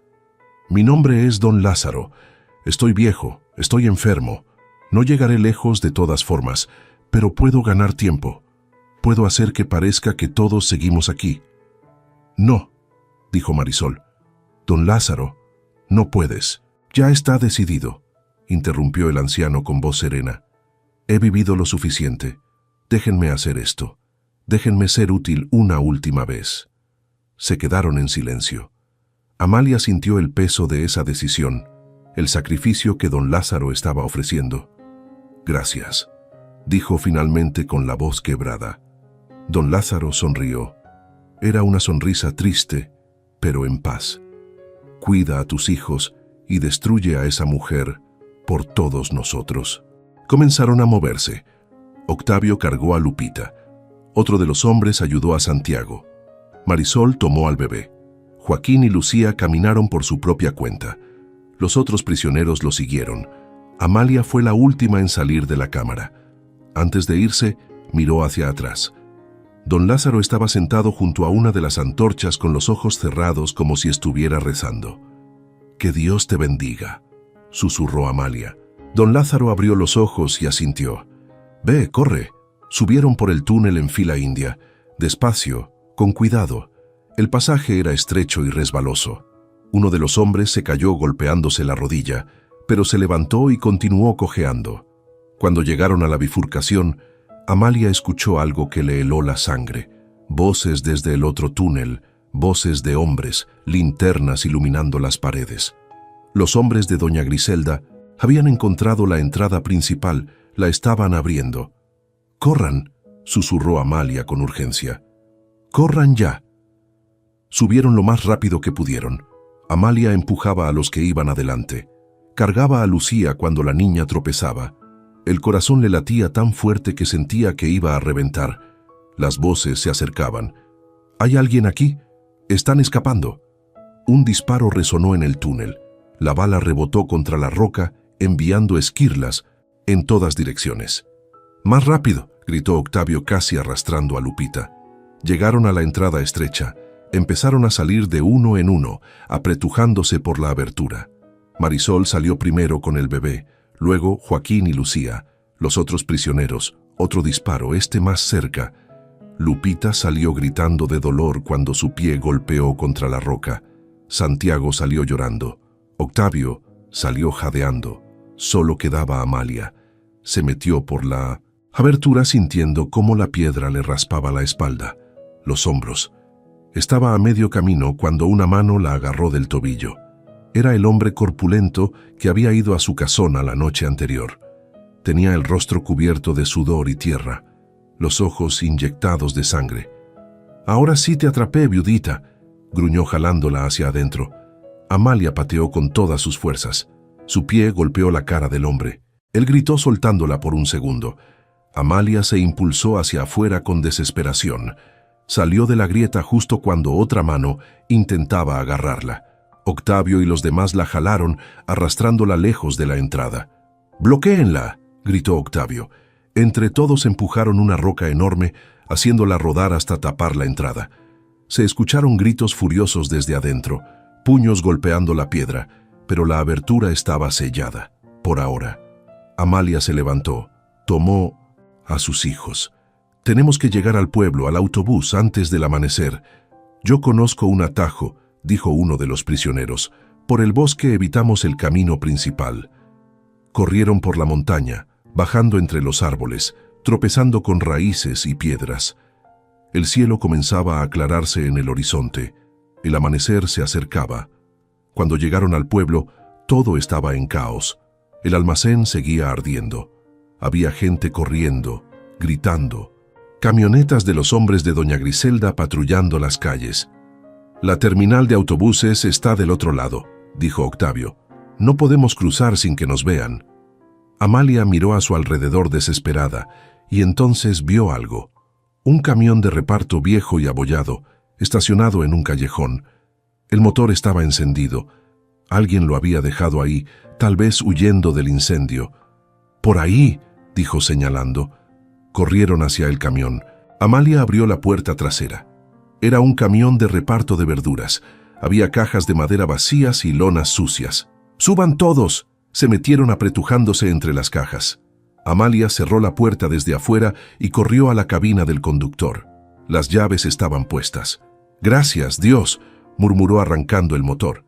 «Mi nombre es Don Lázaro. Estoy viejo, estoy enfermo. No llegaré lejos de todas formas, pero puedo ganar tiempo. Puedo hacer que parezca que todos seguimos aquí». «No», dijo Marisol. «Don Lázaro, no puedes. Ya está decidido», interrumpió el anciano con voz serena. «He vivido lo suficiente. Déjenme hacer esto. Déjenme ser útil una última vez». Se quedaron en silencio. Amalia sintió el peso de esa decisión, el sacrificio que don Lázaro estaba ofreciendo. «Gracias», dijo finalmente con la voz quebrada. Don Lázaro sonrió. Era una sonrisa triste, pero en paz. «Cuida a tus hijos y destruye a esa mujer por todos nosotros». Comenzaron a moverse. Octavio cargó a Lupita. Otro de los hombres ayudó a Santiago. Marisol tomó al bebé. Joaquín y Lucía caminaron por su propia cuenta. Los otros prisioneros lo siguieron. Amalia fue la última en salir de la cámara. Antes de irse, miró hacia atrás. Don Lázaro estaba sentado junto a una de las antorchas con los ojos cerrados como si estuviera rezando. «Que Dios te bendiga», susurró Amalia. Don Lázaro abrió los ojos y asintió. «Ve, corre». Subieron por el túnel en fila india, despacio, con cuidado. El pasaje era estrecho y resbaloso. Uno de los hombres se cayó golpeándose la rodilla, pero se levantó y continuó cojeando. Cuando llegaron a la bifurcación, Amalia escuchó algo que le heló la sangre. Voces desde el otro túnel, voces de hombres, linternas iluminando las paredes. Los hombres de doña Griselda habían encontrado la entrada principal, la estaban abriendo. «Corran», susurró Amalia con urgencia. «Corran ya». Subieron lo más rápido que pudieron. Amalia empujaba a los que iban adelante. Cargaba a Lucía cuando la niña tropezaba. El corazón le latía tan fuerte que sentía que iba a reventar. Las voces se acercaban. «¿Hay alguien aquí? Están escapando». Un disparo resonó en el túnel. La bala rebotó contra la roca, enviando esquirlas en todas direcciones. «Más rápido», gritó Octavio casi arrastrando a Lupita. Llegaron a la entrada estrecha. Empezaron a salir de uno en uno, apretujándose por la abertura. Marisol salió primero con el bebé, luego Joaquín y Lucía, los otros prisioneros, otro disparo, este más cerca. Lupita salió gritando de dolor cuando su pie golpeó contra la roca. Santiago salió llorando. Octavio salió jadeando. Solo quedaba Amalia. Se metió por la abertura sintiendo cómo la piedra le raspaba la espalda, los hombros. Estaba a medio camino cuando una mano la agarró del tobillo. Era el hombre corpulento que había ido a su casona la noche anterior. Tenía el rostro cubierto de sudor y tierra, los ojos inyectados de sangre. «Ahora sí te atrapé, viudita», gruñó jalándola hacia adentro. Amalia pateó con todas sus fuerzas. Su pie golpeó la cara del hombre. Él gritó soltándola por un segundo. Amalia se impulsó hacia afuera con desesperación. Salió de la grieta justo cuando otra mano intentaba agarrarla. Octavio y los demás la jalaron, arrastrándola lejos de la entrada. «¡Bloquéenla!», gritó Octavio. Entre todos empujaron una roca enorme, haciéndola rodar hasta tapar la entrada. Se escucharon gritos furiosos desde adentro, puños golpeando la piedra, pero la abertura estaba sellada, por ahora. Amalia se levantó, tomó a sus hijos. «Tenemos que llegar al pueblo, al autobús, antes del amanecer. Yo conozco un atajo», dijo uno de los prisioneros. «Por el bosque evitamos el camino principal». Corrieron por la montaña, bajando entre los árboles, tropezando con raíces y piedras. El cielo comenzaba a aclararse en el horizonte. El amanecer se acercaba. Cuando llegaron al pueblo, todo estaba en caos. El almacén seguía ardiendo. Había gente corriendo, gritando. Camionetas de los hombres de doña Griselda patrullando las calles. «La terminal de autobuses está del otro lado», dijo Octavio. «No podemos cruzar sin que nos vean». Amalia miró a su alrededor desesperada y entonces vio algo. Un camión de reparto viejo y abollado, estacionado en un callejón. El motor estaba encendido. Alguien lo había dejado ahí, tal vez huyendo del incendio. «Por ahí», dijo señalando. Corrieron hacia el camión. Amalia abrió la puerta trasera. Era un camión de reparto de verduras. Había cajas de madera vacías y lonas sucias. «¡Suban todos!», se metieron apretujándose entre las cajas. Amalia cerró la puerta desde afuera y corrió a la cabina del conductor. Las llaves estaban puestas. «Gracias, Dios», murmuró arrancando el motor.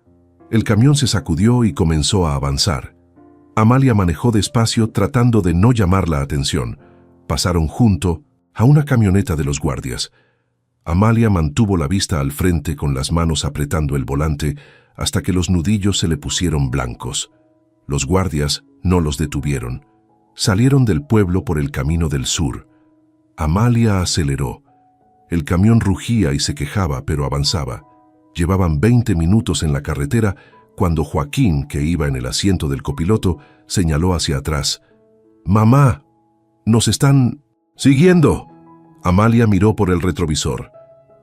El camión se sacudió y comenzó a avanzar. Amalia manejó despacio tratando de no llamar la atención. Pasaron junto a una camioneta de los guardias. Amalia mantuvo la vista al frente con las manos apretando el volante hasta que los nudillos se le pusieron blancos. Los guardias no los detuvieron. Salieron del pueblo por el camino del sur. Amalia aceleró. El camión rugía y se quejaba, pero avanzaba. Llevaban 20 minutos en la carretera cuando Joaquín, que iba en el asiento del copiloto, señaló hacia atrás. «¡Mamá! ¡Nos están siguiendo!». Amalia miró por el retrovisor.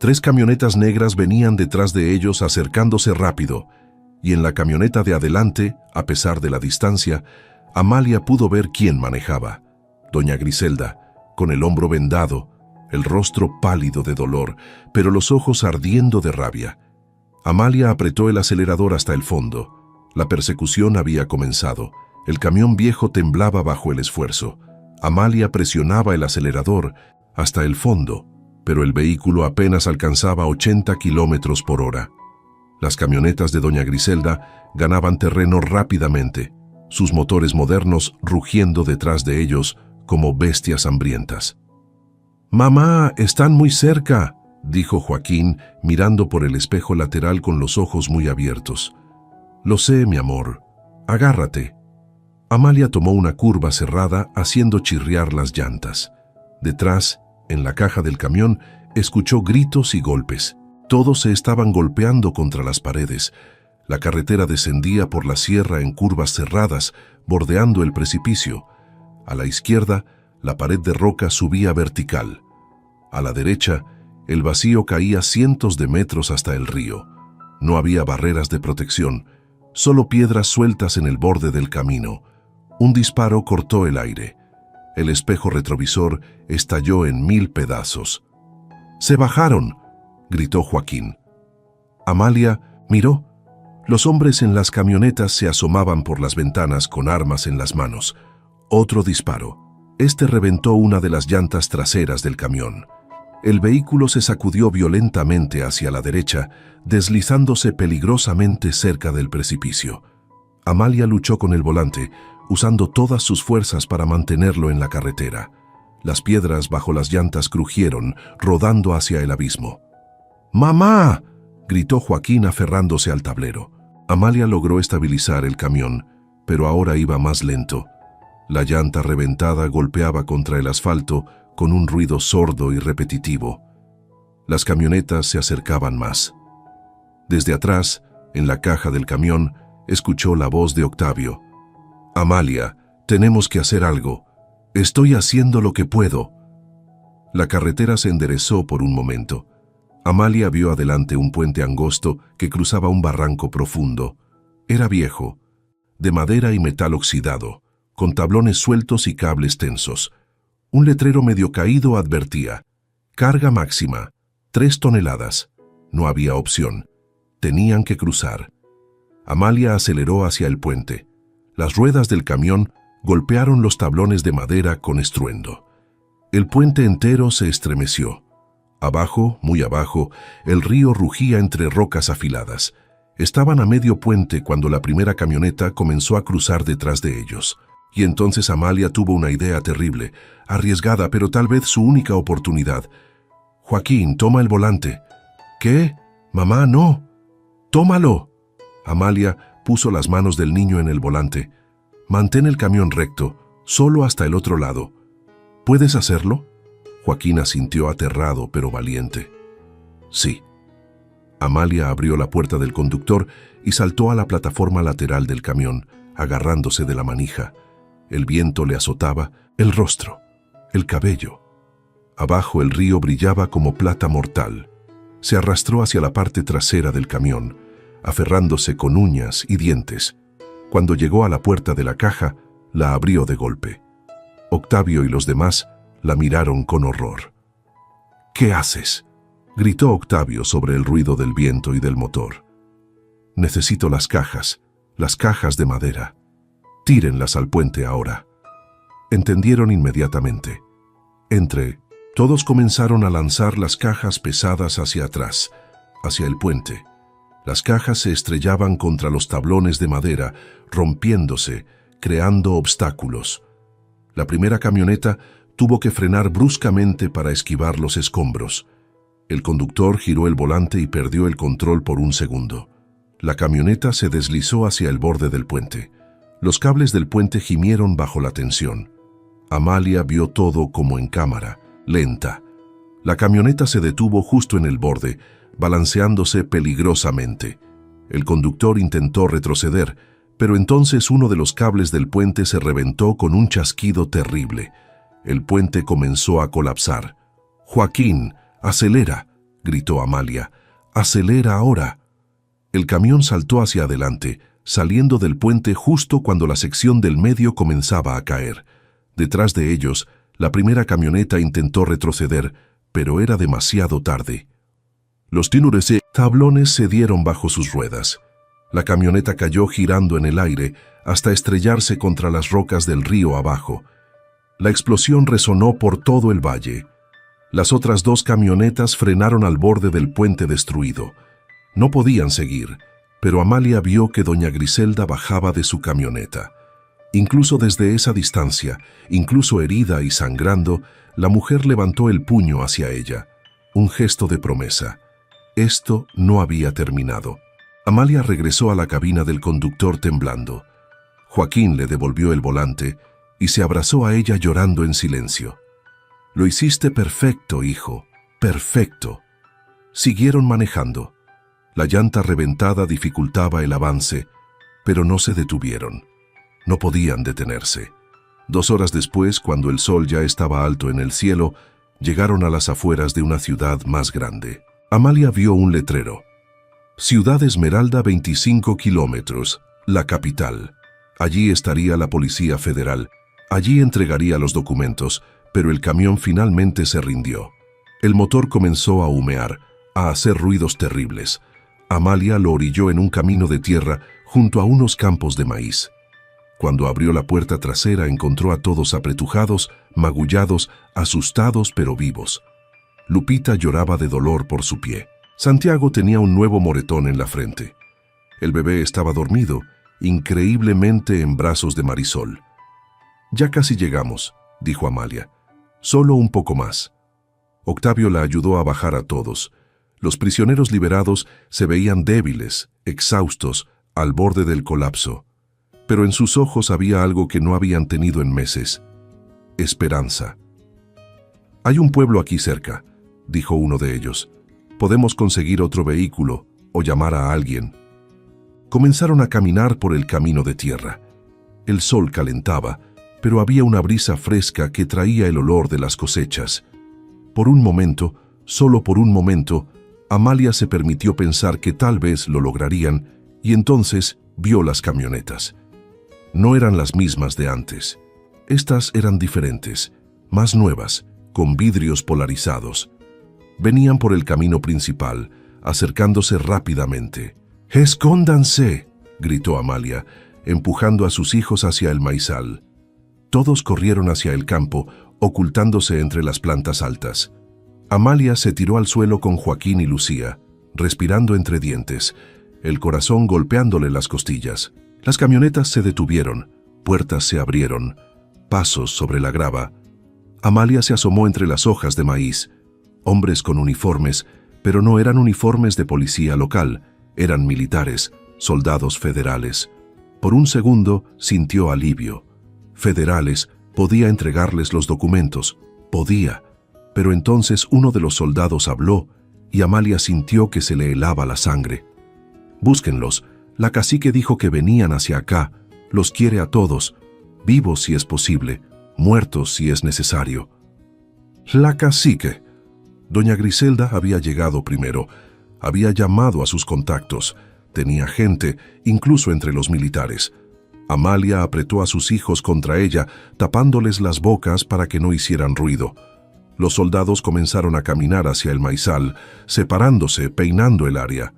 3 camionetas negras venían detrás de ellos acercándose rápido, y en la camioneta de adelante, a pesar de la distancia, Amalia pudo ver quién manejaba. Doña Griselda, con el hombro vendado, el rostro pálido de dolor, pero los ojos ardiendo de rabia. Amalia apretó el acelerador hasta el fondo. La persecución había comenzado. El camión viejo temblaba bajo el esfuerzo. Amalia presionaba el acelerador hasta el fondo, pero el vehículo apenas alcanzaba 80 kilómetros por hora. Las camionetas de doña Griselda ganaban terreno rápidamente, sus motores modernos rugiendo detrás de ellos como bestias hambrientas. «Mamá, están muy cerca», dijo Joaquín, mirando por el espejo lateral con los ojos muy abiertos. «Lo sé, mi amor. Agárrate». Amalia tomó una curva cerrada, haciendo chirriar las llantas. Detrás, en la caja del camión, escuchó gritos y golpes. Todos se estaban golpeando contra las paredes. La carretera descendía por la sierra en curvas cerradas, bordeando el precipicio. A la izquierda, la pared de roca subía vertical. A la derecha, el vacío caía cientos de metros hasta el río. No había barreras de protección, solo piedras sueltas en el borde del camino. Un disparo cortó el aire. El espejo retrovisor estalló en 1000 pedazos. «¡Se bajaron!», gritó Joaquín. Amalia miró. Los hombres en las camionetas se asomaban por las ventanas con armas en las manos. Otro disparo. Este reventó una de las llantas traseras del camión. El vehículo se sacudió violentamente hacia la derecha, deslizándose peligrosamente cerca del precipicio. Amalia luchó con el volante, usando todas sus fuerzas para mantenerlo en la carretera. Las piedras bajo las llantas crujieron, rodando hacia el abismo. «¡Mamá!», gritó Joaquín aferrándose al tablero. Amalia logró estabilizar el camión, pero ahora iba más lento. La llanta reventada golpeaba contra el asfalto con un ruido sordo y repetitivo. Las camionetas se acercaban más. Desde atrás, en la caja del camión, escuchó la voz de Octavio. «Amalia, tenemos que hacer algo. Estoy haciendo lo que puedo. La carretera se enderezó por un momento. Amalia vio adelante un puente angosto que cruzaba un barranco profundo. Era viejo, de madera y metal oxidado, con tablones sueltos y cables tensos. Un letrero medio caído advertía: carga máxima, 3 toneladas. No había opción. Tenían que cruzar. Amalia aceleró hacia el puente. Las ruedas del camión golpearon los tablones de madera con estruendo. El puente entero se estremeció. Abajo, muy abajo, el río rugía entre rocas afiladas. Estaban a medio puente cuando la primera camioneta comenzó a cruzar detrás de ellos. Y entonces Amalia tuvo una idea terrible, arriesgada, pero tal vez su única oportunidad. «Joaquín, toma el volante». «¿Qué? Mamá, no». «Tómalo». Amalia puso las manos del niño en el volante. «Mantén el camión recto, solo hasta el otro lado». «¿Puedes hacerlo?» Joaquín asintió aterrado pero valiente. «Sí». Amalia abrió la puerta del conductor y saltó a la plataforma lateral del camión, agarrándose de la manija. El viento le azotaba el rostro, el cabello. Abajo el río brillaba como plata mortal. Se arrastró hacia la parte trasera del camión, aferrándose con uñas y dientes. Cuando llegó a la puerta de la caja, la abrió de golpe. Octavio y los demás la miraron con horror. «¿Qué haces?», gritó Octavio sobre el ruido del viento y del motor. «Necesito las cajas de madera. Tírenlas al puente ahora». Entendieron inmediatamente. Todos comenzaron a lanzar las cajas pesadas hacia atrás, hacia el puente. Las cajas se estrellaban contra los tablones de madera, rompiéndose, creando obstáculos. La primera camioneta tuvo que frenar bruscamente para esquivar los escombros. El conductor giró el volante y perdió el control por un segundo. La camioneta se deslizó hacia el borde del puente. Los cables del puente gimieron bajo la tensión. Amalia vio todo como en cámara, lenta. La camioneta se detuvo justo en el borde, balanceándose peligrosamente. El conductor intentó retroceder, pero entonces uno de los cables del puente se reventó con un chasquido terrible. El puente comenzó a colapsar. «Joaquín, acelera», gritó Amalia. «Acelera ahora». El camión saltó hacia adelante, saliendo del puente justo cuando la sección del medio comenzaba a caer. Detrás de ellos, la primera camioneta intentó retroceder, pero era demasiado tarde. Los tablones cedieron bajo sus ruedas. La camioneta cayó girando en el aire hasta estrellarse contra las rocas del río abajo. La explosión resonó por todo el valle. Las otras 2 camionetas frenaron al borde del puente destruido. No podían seguir, pero Amalia vio que doña Griselda bajaba de su camioneta. Incluso desde esa distancia, incluso herida y sangrando, la mujer levantó el puño hacia ella. Un gesto de promesa. Esto no había terminado. Amalia regresó a la cabina del conductor temblando. Joaquín le devolvió el volante y se abrazó a ella llorando en silencio. «Lo hiciste perfecto, hijo, perfecto». Siguieron manejando. La llanta reventada dificultaba el avance, pero no se detuvieron. No podían detenerse. 2 horas después, cuando el sol ya estaba alto en el cielo, llegaron a las afueras de una ciudad más grande. Amalia vio un letrero. Ciudad Esmeralda, 25 kilómetros, la capital. Allí estaría la Policía Federal. Allí entregaría los documentos, pero el camión finalmente se rindió. El motor comenzó a humear, a hacer ruidos terribles. Amalia lo orilló en un camino de tierra junto a unos campos de maíz. Cuando abrió la puerta trasera encontró a todos apretujados, magullados, asustados pero vivos. Lupita lloraba de dolor por su pie. Santiago tenía un nuevo moretón en la frente. El bebé estaba dormido, increíblemente en brazos de Marisol. «Ya casi llegamos», dijo Amalia. «Solo un poco más». Octavio la ayudó a bajar a todos. Los prisioneros liberados se veían débiles, exhaustos, al borde del colapso. Pero en sus ojos había algo que no habían tenido en meses: esperanza. «Hay un pueblo aquí cerca», dijo uno de ellos. «Podemos conseguir otro vehículo o llamar a alguien». Comenzaron a caminar por el camino de tierra. El sol calentaba, pero había una brisa fresca que traía el olor de las cosechas. Por un momento, solo por un momento, Amalia se permitió pensar que tal vez lo lograrían, y entonces vio las camionetas. No eran las mismas de antes. Estas eran diferentes, más nuevas, con vidrios polarizados. Venían por el camino principal, acercándose rápidamente. ¡Escóndanse!, gritó Amalia, empujando a sus hijos hacia el maizal. Todos corrieron hacia el campo, ocultándose entre las plantas altas. Amalia se tiró al suelo con Joaquín y Lucía, respirando entre dientes, el corazón golpeándole las costillas. Las camionetas se detuvieron, puertas se abrieron, pasos sobre la grava. Amalia se asomó entre las hojas de maíz. Hombres con uniformes, pero no eran uniformes de policía local, eran militares, soldados federales. Por un segundo sintió alivio. Federales, podía entregarles los documentos, podía. Pero entonces uno de los soldados habló y Amalia sintió que se le helaba la sangre. Búsquenlos, la cacique dijo que venían hacia acá, los quiere a todos, vivos si es posible, muertos si es necesario. La cacique. Doña Griselda había llegado primero, había llamado a sus contactos, tenía gente, incluso entre los militares. Amalia apretó a sus hijos contra ella, tapándoles las bocas para que no hicieran ruido. Los soldados comenzaron a caminar hacia el maizal, separándose, peinando el área.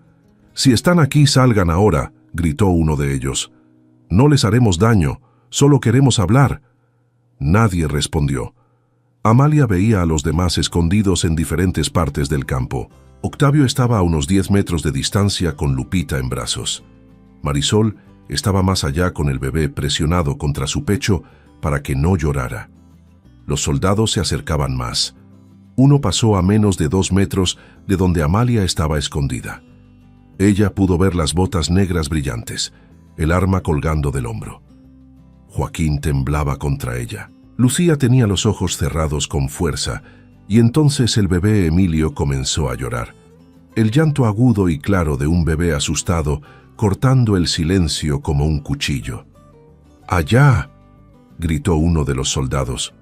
«Si están aquí, salgan ahora», gritó uno de ellos. «No les haremos daño, solo queremos hablar». Nadie respondió. Amalia veía a los demás escondidos en diferentes partes del campo. Octavio estaba a unos 10 metros de distancia con Lupita en brazos. Marisol estaba más allá con el bebé presionado contra su pecho para que no llorara. Los soldados se acercaban más. Uno pasó a menos de 2 metros de donde Amalia estaba escondida. Ella pudo ver las botas negras brillantes, el arma colgando del hombro. Joaquín temblaba contra ella. Lucía tenía los ojos cerrados con fuerza, y entonces el bebé Emilio comenzó a llorar. El llanto agudo y claro de un bebé asustado, cortando el silencio como un cuchillo. «¡Allá!», gritó uno de los soldados.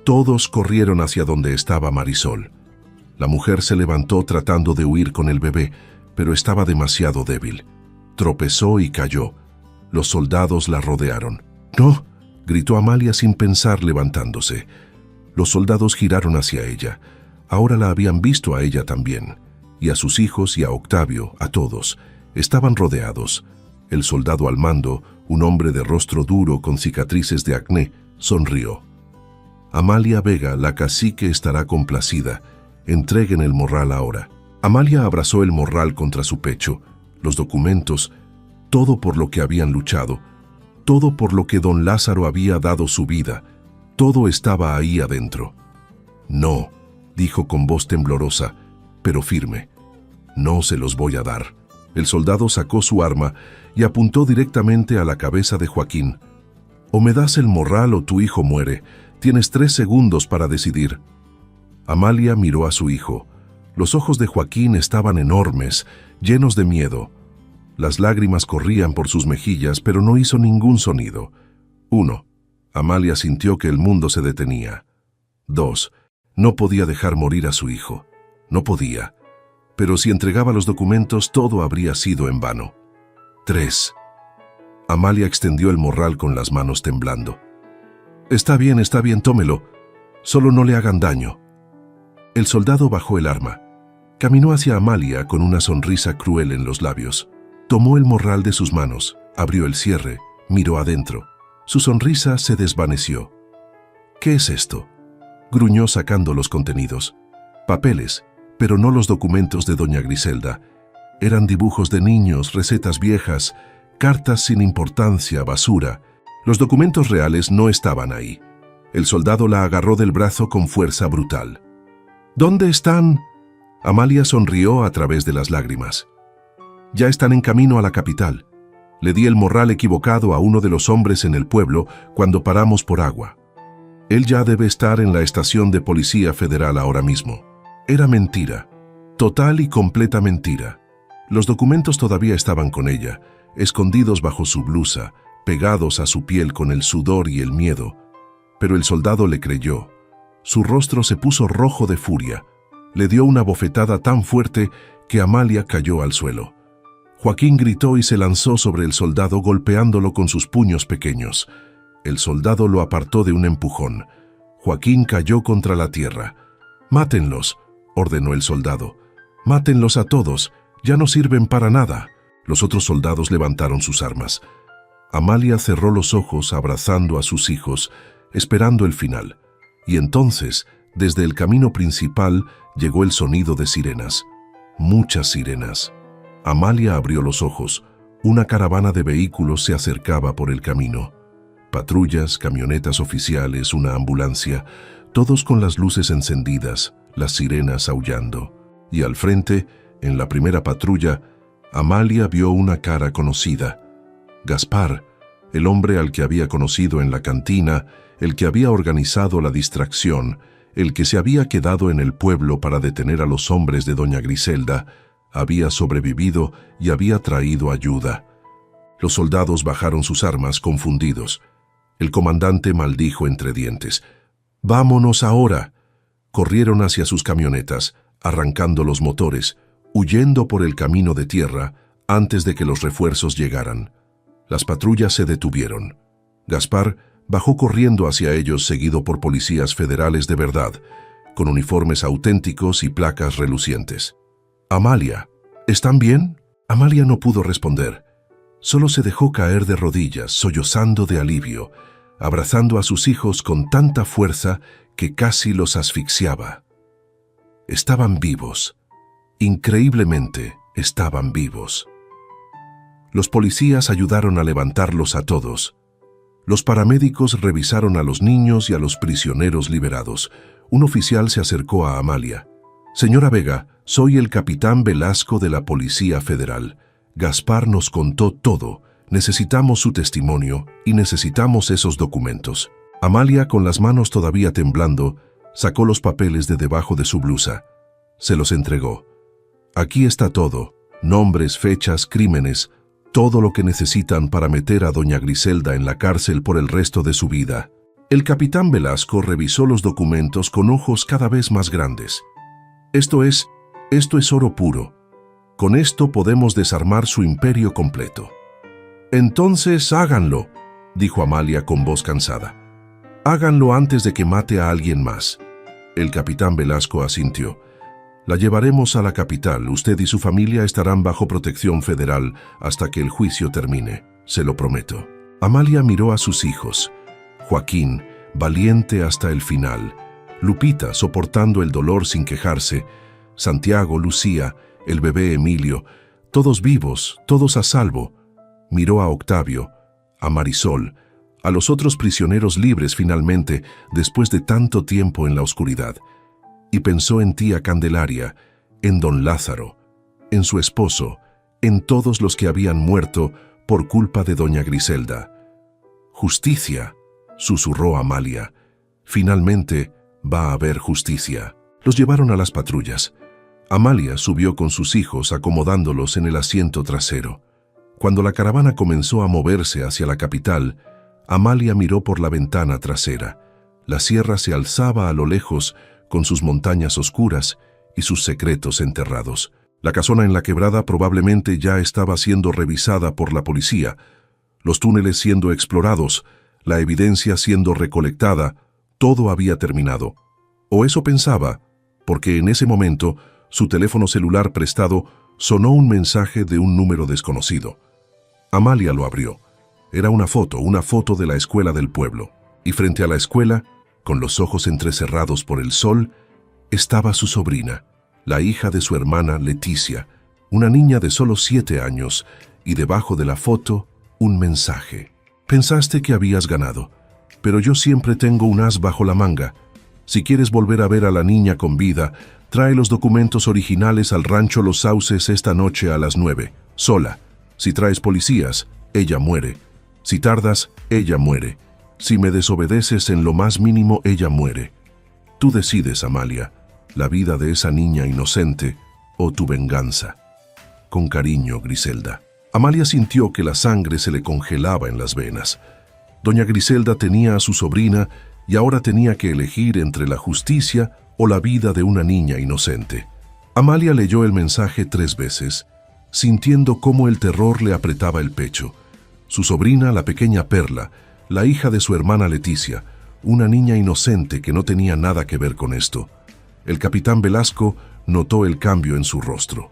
Todos corrieron hacia donde estaba Marisol. La mujer se levantó tratando de huir con el bebé, pero estaba demasiado débil. Tropezó y cayó. Los soldados la rodearon. «¡No!», gritó Amalia sin pensar, levantándose. Los soldados giraron hacia ella. Ahora la habían visto a ella también, y a sus hijos y a Octavio, a todos. Estaban rodeados. El soldado al mando, un hombre de rostro duro con cicatrices de acné, sonrió. «Amalia Vega, la cacique, estará complacida. Entreguen el morral ahora». Amalia abrazó el morral contra su pecho, los documentos, todo por lo que habían luchado, todo por lo que don Lázaro había dado su vida, todo estaba ahí adentro. «No», dijo con voz temblorosa, pero firme, «no se los voy a dar». El soldado sacó su arma y apuntó directamente a la cabeza de Joaquín. «O me das el morral o tu hijo muere. Tienes 3 segundos para decidir». Amalia miró a su hijo. Los ojos de Joaquín estaban enormes, llenos de miedo. Las lágrimas corrían por sus mejillas, pero no hizo ningún sonido. 1. Amalia sintió que el mundo se detenía. 2. No podía dejar morir a su hijo. No podía. Pero si entregaba los documentos, todo habría sido en vano. 3. Amalia extendió el morral con las manos temblando. Está bien, tómelo. Solo no le hagan daño». El soldado bajó el arma. Caminó hacia Amalia con una sonrisa cruel en los labios. Tomó el morral de sus manos, abrió el cierre, miró adentro. Su sonrisa se desvaneció. «¿Qué es esto?», gruñó sacando los contenidos. Papeles, pero no los documentos de doña Griselda. Eran dibujos de niños, recetas viejas, cartas sin importancia, basura. Los documentos reales no estaban ahí. El soldado la agarró del brazo con fuerza brutal. «¿Dónde están?». Amalia sonrió a través de las lágrimas. «Ya están en camino a la capital. Le di el morral equivocado a uno de los hombres en el pueblo cuando paramos por agua. Él ya debe estar en la estación de Policía Federal ahora mismo». Era mentira. Total y completa mentira. Los documentos todavía estaban con ella, escondidos bajo su blusa, pegados a su piel con el sudor y el miedo. Pero el soldado le creyó. Su rostro se puso rojo de furia. Le dio una bofetada tan fuerte que Amalia cayó al suelo. Joaquín gritó y se lanzó sobre el soldado golpeándolo con sus puños pequeños. El soldado lo apartó de un empujón. Joaquín cayó contra la tierra. «Mátenlos», ordenó el soldado. «Mátenlos a todos, ya no sirven para nada». Los otros soldados levantaron sus armas. Amalia cerró los ojos abrazando a sus hijos, esperando el final. Y entonces, desde el camino principal, llegó el sonido de sirenas. Muchas sirenas. Amalia abrió los ojos. Una caravana de vehículos se acercaba por el camino. Patrullas, camionetas oficiales, una ambulancia, todos con las luces encendidas, las sirenas aullando. Y al frente, en la primera patrulla, Amalia vio una cara conocida. Gaspar, el hombre al que había conocido en la cantina, el que había organizado la distracción, el que se había quedado en el pueblo para detener a los hombres de doña Griselda, había sobrevivido y había traído ayuda. Los soldados bajaron sus armas confundidos. El comandante maldijo entre dientes. «¡Vámonos ahora!». Corrieron hacia sus camionetas, arrancando los motores, huyendo por el camino de tierra antes de que los refuerzos llegaran. Las patrullas se detuvieron. Gaspar bajó corriendo hacia ellos seguido por policías federales de verdad, con uniformes auténticos y placas relucientes. «Amalia, ¿están bien?». Amalia no pudo responder. Solo se dejó caer de rodillas, sollozando de alivio, abrazando a sus hijos con tanta fuerza que casi los asfixiaba. Estaban vivos. Increíblemente, estaban vivos. Los policías ayudaron a levantarlos a todos. Los paramédicos revisaron a los niños y a los prisioneros liberados. Un oficial se acercó a Amalia. «Señora Vega, soy el capitán Velasco de la Policía Federal. Gaspar nos contó todo. Necesitamos su testimonio y necesitamos esos documentos». Amalia, con las manos todavía temblando, sacó los papeles de debajo de su blusa. Se los entregó. «Aquí está todo, nombres, fechas, crímenes, todo lo que necesitan para meter a doña Griselda en la cárcel por el resto de su vida». El capitán Velasco revisó los documentos con ojos cada vez más grandes. Esto es oro puro. Con esto podemos desarmar su imperio completo». «Entonces háganlo», dijo Amalia con voz cansada. «Háganlo antes de que mate a alguien más». El capitán Velasco asintió. «La llevaremos a la capital. Usted y su familia estarán bajo protección federal hasta que el juicio termine. Se lo prometo». Amalia miró a sus hijos. Joaquín, valiente hasta el final. Lupita, soportando el dolor sin quejarse. Santiago, Lucía, el bebé Emilio, todos vivos, todos a salvo. Miró a Octavio, a Marisol, a los otros prisioneros libres finalmente, después de tanto tiempo en la oscuridad. Y pensó en tía Candelaria, en don Lázaro, en su esposo, en todos los que habían muerto por culpa de doña Griselda. «Justicia», susurró Amalia. «Finalmente va a haber justicia». Los llevaron a las patrullas. Amalia subió con sus hijos acomodándolos en el asiento trasero. Cuando la caravana comenzó a moverse hacia la capital, Amalia miró por la ventana trasera. La sierra se alzaba a lo lejos con sus montañas oscuras y sus secretos enterrados. La casona en la quebrada probablemente ya estaba siendo revisada por la policía, los túneles siendo explorados, la evidencia siendo recolectada, todo había terminado. O eso pensaba, porque en ese momento su teléfono celular prestado sonó un mensaje de un número desconocido. Amalia lo abrió. Era una foto de la escuela del pueblo. Y frente a la escuela, con los ojos entrecerrados por el sol, estaba su sobrina, la hija de su hermana Leticia, una niña de solo 7 años, y debajo de la foto, un mensaje. «Pensaste que habías ganado, pero yo siempre tengo un as bajo la manga. Si quieres volver a ver a la niña con vida, trae los documentos originales al rancho Los Sauces esta noche a las 9, sola. Si traes policías, ella muere. Si tardas, ella muere. Si me desobedeces en lo más mínimo, ella muere. Tú decides, Amalia, la vida de esa niña inocente o tu venganza. Con cariño, Griselda». Amalia sintió que la sangre se le congelaba en las venas. Doña Griselda tenía a su sobrina y ahora tenía que elegir entre la justicia o la vida de una niña inocente. Amalia leyó el mensaje 3 veces, sintiendo cómo el terror le apretaba el pecho. Su sobrina, la pequeña Perla, la hija de su hermana Leticia, una niña inocente que no tenía nada que ver con esto. El capitán Velasco notó el cambio en su rostro.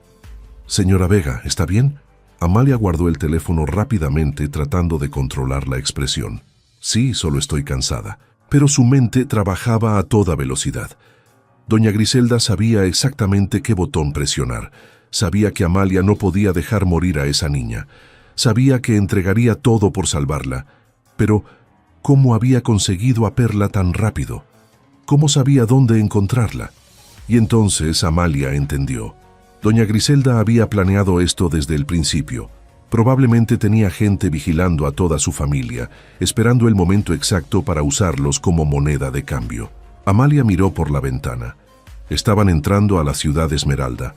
«Señora Vega, ¿está bien?» Amalia guardó el teléfono rápidamente tratando de controlar la expresión. «Sí, solo estoy cansada». Pero su mente trabajaba a toda velocidad. Doña Griselda sabía exactamente qué botón presionar. Sabía que Amalia no podía dejar morir a esa niña. Sabía que entregaría todo por salvarla. Pero, ¿cómo había conseguido a Perla tan rápido? ¿Cómo sabía dónde encontrarla? Y entonces Amalia entendió. Doña Griselda había planeado esto desde el principio. Probablemente tenía gente vigilando a toda su familia, esperando el momento exacto para usarlos como moneda de cambio. Amalia miró por la ventana. Estaban entrando a la ciudad Esmeralda.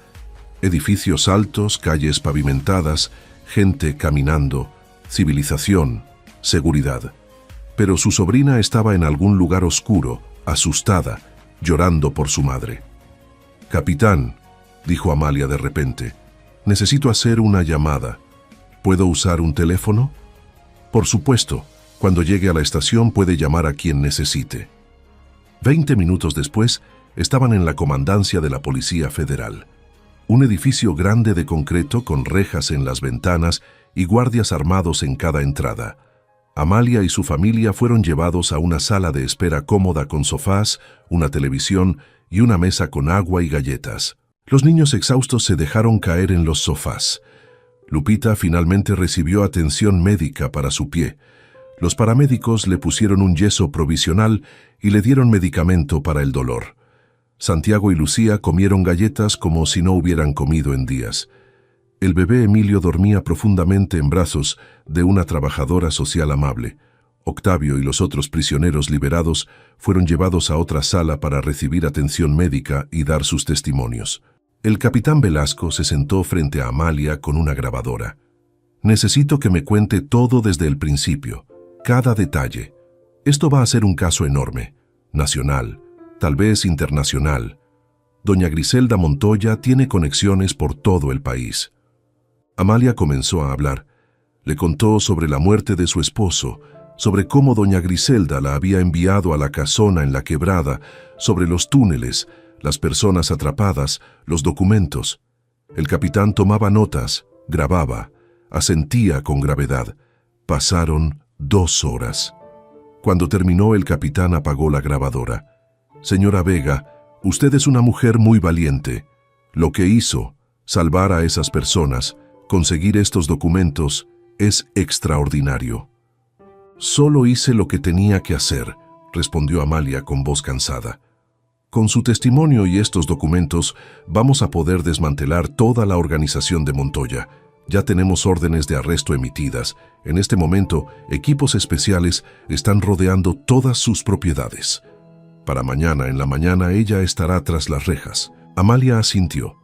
Edificios altos, calles pavimentadas, gente caminando, civilización, seguridad. Pero su sobrina estaba en algún lugar oscuro, asustada, llorando por su madre. «Capitán», dijo Amalia de repente, «necesito hacer una llamada. ¿Puedo usar un teléfono?» «Por supuesto. Cuando llegue a la estación puede llamar a quien necesite». 20 minutos después, estaban en la comandancia de la Policía Federal. Un edificio grande de concreto con rejas en las ventanas y guardias armados en cada entrada. Amalia y su familia fueron llevados a una sala de espera cómoda con sofás, una televisión y una mesa con agua y galletas. Los niños exhaustos se dejaron caer en los sofás. Lupita finalmente recibió atención médica para su pie. Los paramédicos le pusieron un yeso provisional y le dieron medicamento para el dolor. Santiago y Lucía comieron galletas como si no hubieran comido en días. El bebé Emilio dormía profundamente en brazos de una trabajadora social amable. Octavio y los otros prisioneros liberados fueron llevados a otra sala para recibir atención médica y dar sus testimonios. El capitán Velasco se sentó frente a Amalia con una grabadora. «Necesito que me cuente todo desde el principio, cada detalle. Esto va a ser un caso enorme, nacional, tal vez internacional. Doña Griselda Montoya tiene conexiones por todo el país». Amalia comenzó a hablar. Le contó sobre la muerte de su esposo, sobre cómo doña Griselda la había enviado a la casona en la quebrada, sobre los túneles, las personas atrapadas, los documentos. El capitán tomaba notas, grababa, asentía con gravedad. Pasaron 2 horas. Cuando terminó, el capitán apagó la grabadora. «Señora Vega, usted es una mujer muy valiente. Lo que hizo, salvar a esas personas, conseguir estos documentos, es extraordinario». «Solo hice lo que tenía que hacer», respondió Amalia con voz cansada. «Con su testimonio y estos documentos vamos a poder desmantelar toda la organización de Montoya. Ya tenemos órdenes de arresto emitidas. En este momento, equipos especiales están rodeando todas sus propiedades. Para mañana en la mañana ella estará tras las rejas». Amalia asintió,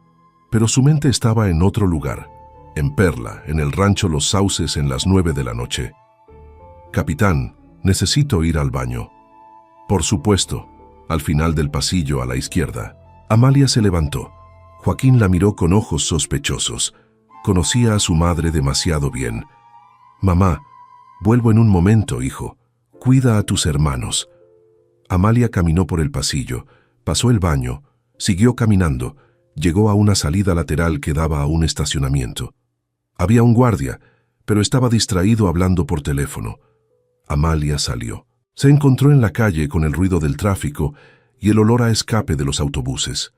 pero su mente estaba en otro lugar, en Perla, en el rancho Los Sauces en las 9 de la noche. «Capitán, necesito ir al baño». «Por supuesto». Al final del pasillo a la izquierda. Amalia se levantó. Joaquín la miró con ojos sospechosos. Conocía a su madre demasiado bien. «Mamá, vuelvo en un momento, hijo. Cuida a tus hermanos». Amalia caminó por el pasillo, pasó el baño, siguió caminando, llegó a una salida lateral que daba a un estacionamiento. Había un guardia, pero estaba distraído hablando por teléfono. Amalia salió. Se encontró en la calle con el ruido del tráfico y el olor a escape de los autobuses.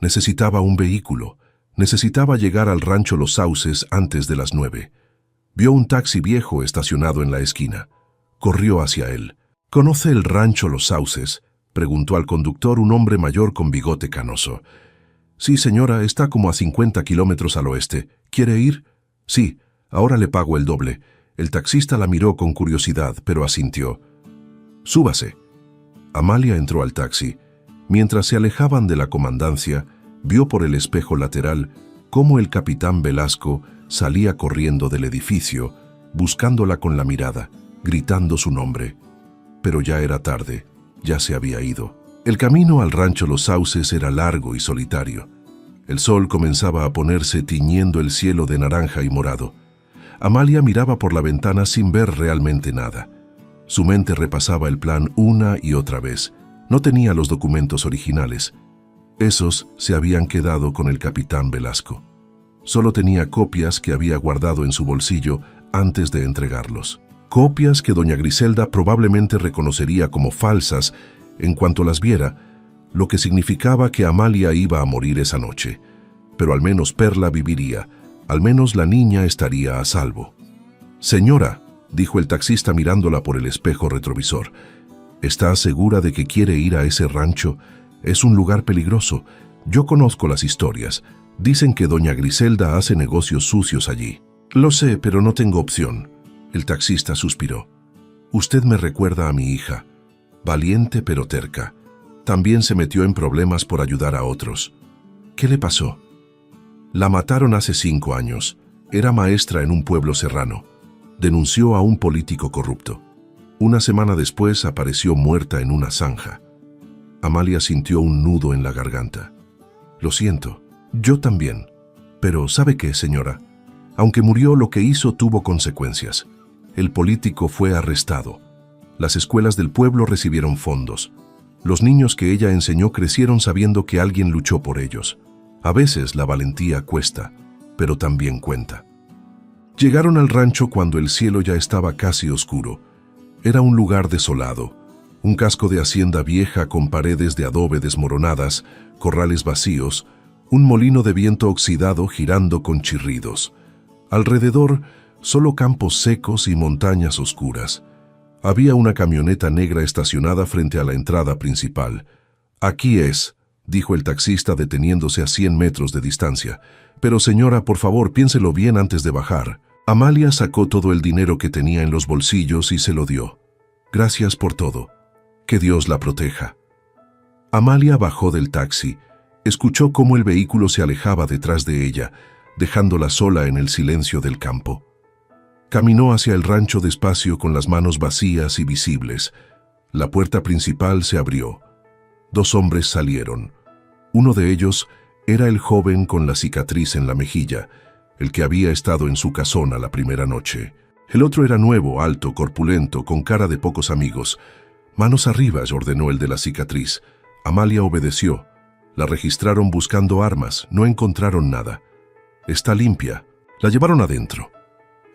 Necesitaba un vehículo. Necesitaba llegar al rancho Los Sauces antes de las 9. Vio un taxi viejo estacionado en la esquina. Corrió hacia él. «¿Conoce el rancho Los Sauces?», preguntó al conductor un hombre mayor con bigote canoso. «Sí, señora, está como a 50 kilómetros al oeste. ¿Quiere ir?» «Sí, ahora le pago el doble». El taxista la miró con curiosidad, pero asintió. «Súbase». Amalia entró al taxi. Mientras se alejaban de la comandancia, vio por el espejo lateral cómo el capitán Velasco salía corriendo del edificio, buscándola con la mirada, gritando su nombre. Pero ya era tarde. ya se había ido. El camino al rancho Los Sauces era largo y solitario. El sol comenzaba a ponerse tiñendo el cielo de naranja y morado. Amalia miraba por la ventana sin ver realmente nada. Su mente repasaba el plan una y otra vez. No tenía los documentos originales. Esos se habían quedado con el capitán Velasco. Solo tenía copias que había guardado en su bolsillo antes de entregarlos. Copias que doña Griselda probablemente reconocería como falsas en cuanto las viera, lo que significaba que Amalia iba a morir esa noche. Pero al menos Perla viviría, al menos la niña estaría a salvo. «Señora», dijo el taxista mirándola por el espejo retrovisor, «¿está segura de que quiere ir a ese rancho? Es un lugar peligroso. Yo conozco las historias. Dicen que doña Griselda hace negocios sucios allí». «Lo sé, pero no tengo opción». El taxista suspiró. «Usted me recuerda a mi hija. Valiente pero terca. También se metió en problemas por ayudar a otros. ¿Qué le pasó?» «La mataron hace 5 años. Era maestra en un pueblo serrano. Denunció a un político corrupto. Una semana después apareció muerta en una zanja». Amalia sintió un nudo en la garganta. «Lo siento, yo también. Pero ¿sabe qué, señora? Aunque murió, lo que hizo tuvo consecuencias. El político fue arrestado. Las escuelas del pueblo recibieron fondos. Los niños que ella enseñó crecieron sabiendo que alguien luchó por ellos. A veces la valentía cuesta, pero también cuenta». Llegaron al rancho cuando el cielo ya estaba casi oscuro. Era un lugar desolado. Un casco de hacienda vieja con paredes de adobe desmoronadas, corrales vacíos, un molino de viento oxidado girando con chirridos. Alrededor, solo campos secos y montañas oscuras. Había una camioneta negra estacionada frente a la entrada principal. «Aquí es», dijo el taxista deteniéndose a 100 metros de distancia. «Pero señora, por favor, piénselo bien antes de bajar». Amalia sacó todo el dinero que tenía en los bolsillos y se lo dio. «Gracias por todo. Que Dios la proteja». Amalia bajó del taxi. Escuchó cómo el vehículo se alejaba detrás de ella, dejándola sola en el silencio del campo. Caminó hacia el rancho despacio con las manos vacías y visibles. La puerta principal se abrió. 2 hombres salieron. Uno de ellos era el joven con la cicatriz en la mejilla, el que había estado en su casona la primera noche. El otro era nuevo, alto, corpulento, con cara de pocos amigos. «Manos arriba», ordenó el de la cicatriz. Amalia obedeció. La registraron buscando armas, no encontraron nada. «Está limpia». La llevaron adentro.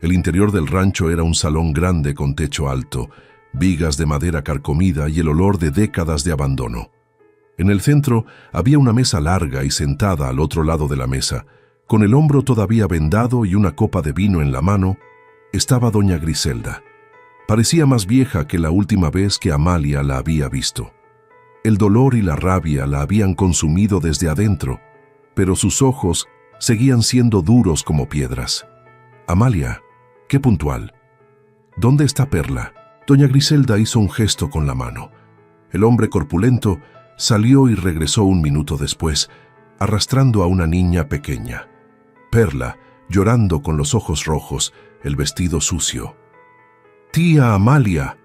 El interior del rancho era un salón grande con techo alto, vigas de madera carcomida y el olor de décadas de abandono. En el centro había una mesa larga y sentada al otro lado de la mesa, con el hombro todavía vendado y una copa de vino en la mano, estaba doña Griselda. Parecía más vieja que la última vez que Amalia la había visto. El dolor y la rabia la habían consumido desde adentro, pero sus ojos seguían siendo duros como piedras. «Amalia, qué puntual. ¿Dónde está Perla?» Doña Griselda hizo un gesto con la mano. El hombre corpulento salió y regresó un minuto después, arrastrando a una niña pequeña. Perla, llorando con los ojos rojos, el vestido sucio. «¡Tía Amalia!»,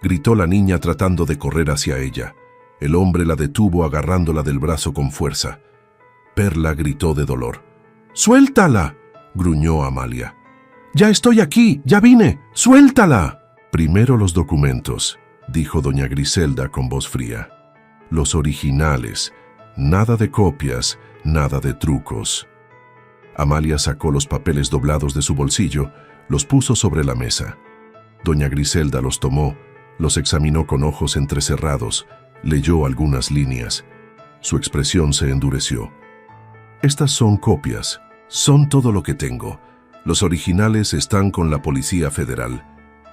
gritó la niña tratando de correr hacia ella. El hombre la detuvo agarrándola del brazo con fuerza. Perla gritó de dolor. «¡Suéltala!», gruñó Amalia. «Ya estoy aquí, ya vine, suéltala». «Primero los documentos», dijo doña Griselda con voz fría. «Los originales, nada de copias, nada de trucos». Amalia sacó los papeles doblados de su bolsillo, los puso sobre la mesa. Doña Griselda los tomó, los examinó con ojos entrecerrados, leyó algunas líneas. Su expresión se endureció. «Estas son copias, son todo lo que tengo. Los originales están con la Policía Federal».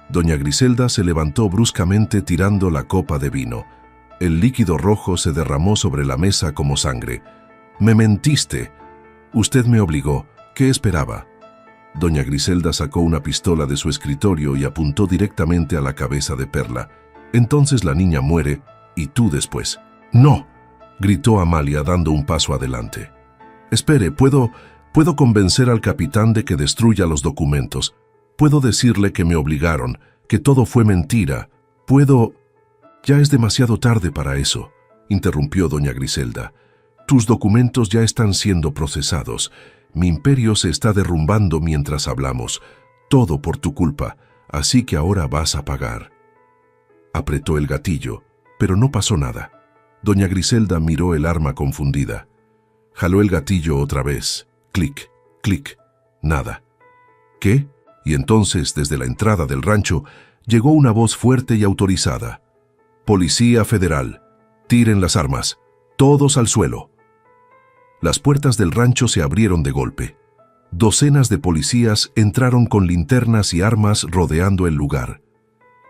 Doña Griselda se levantó bruscamente tirando la copa de vino. El líquido rojo se derramó sobre la mesa como sangre. «Me mentiste. Usted me obligó. ¿Qué esperaba?». Doña Griselda sacó una pistola de su escritorio y apuntó directamente a la cabeza de Perla. «Entonces la niña muere, y tú después». «No», gritó Amalia dando un paso adelante. «Espere, puedo convencer al capitán de que destruya los documentos. Puedo decirle que me obligaron, que todo fue mentira. Puedo...» Ya es demasiado tarde para eso, interrumpió doña Griselda. Tus documentos ya están siendo procesados. Mi imperio se está derrumbando mientras hablamos. Todo por tu culpa, así que ahora vas a pagar. Apretó el gatillo, pero no pasó nada. Doña Griselda miró el arma confundida. Jaló el gatillo otra vez. Clic, clic, nada. ¿Qué? Y entonces, desde la entrada del rancho, llegó una voz fuerte y autorizada. Policía Federal, tiren las armas, todos al suelo. Las puertas del rancho se abrieron de golpe. Docenas de policías entraron con linternas y armas rodeando el lugar.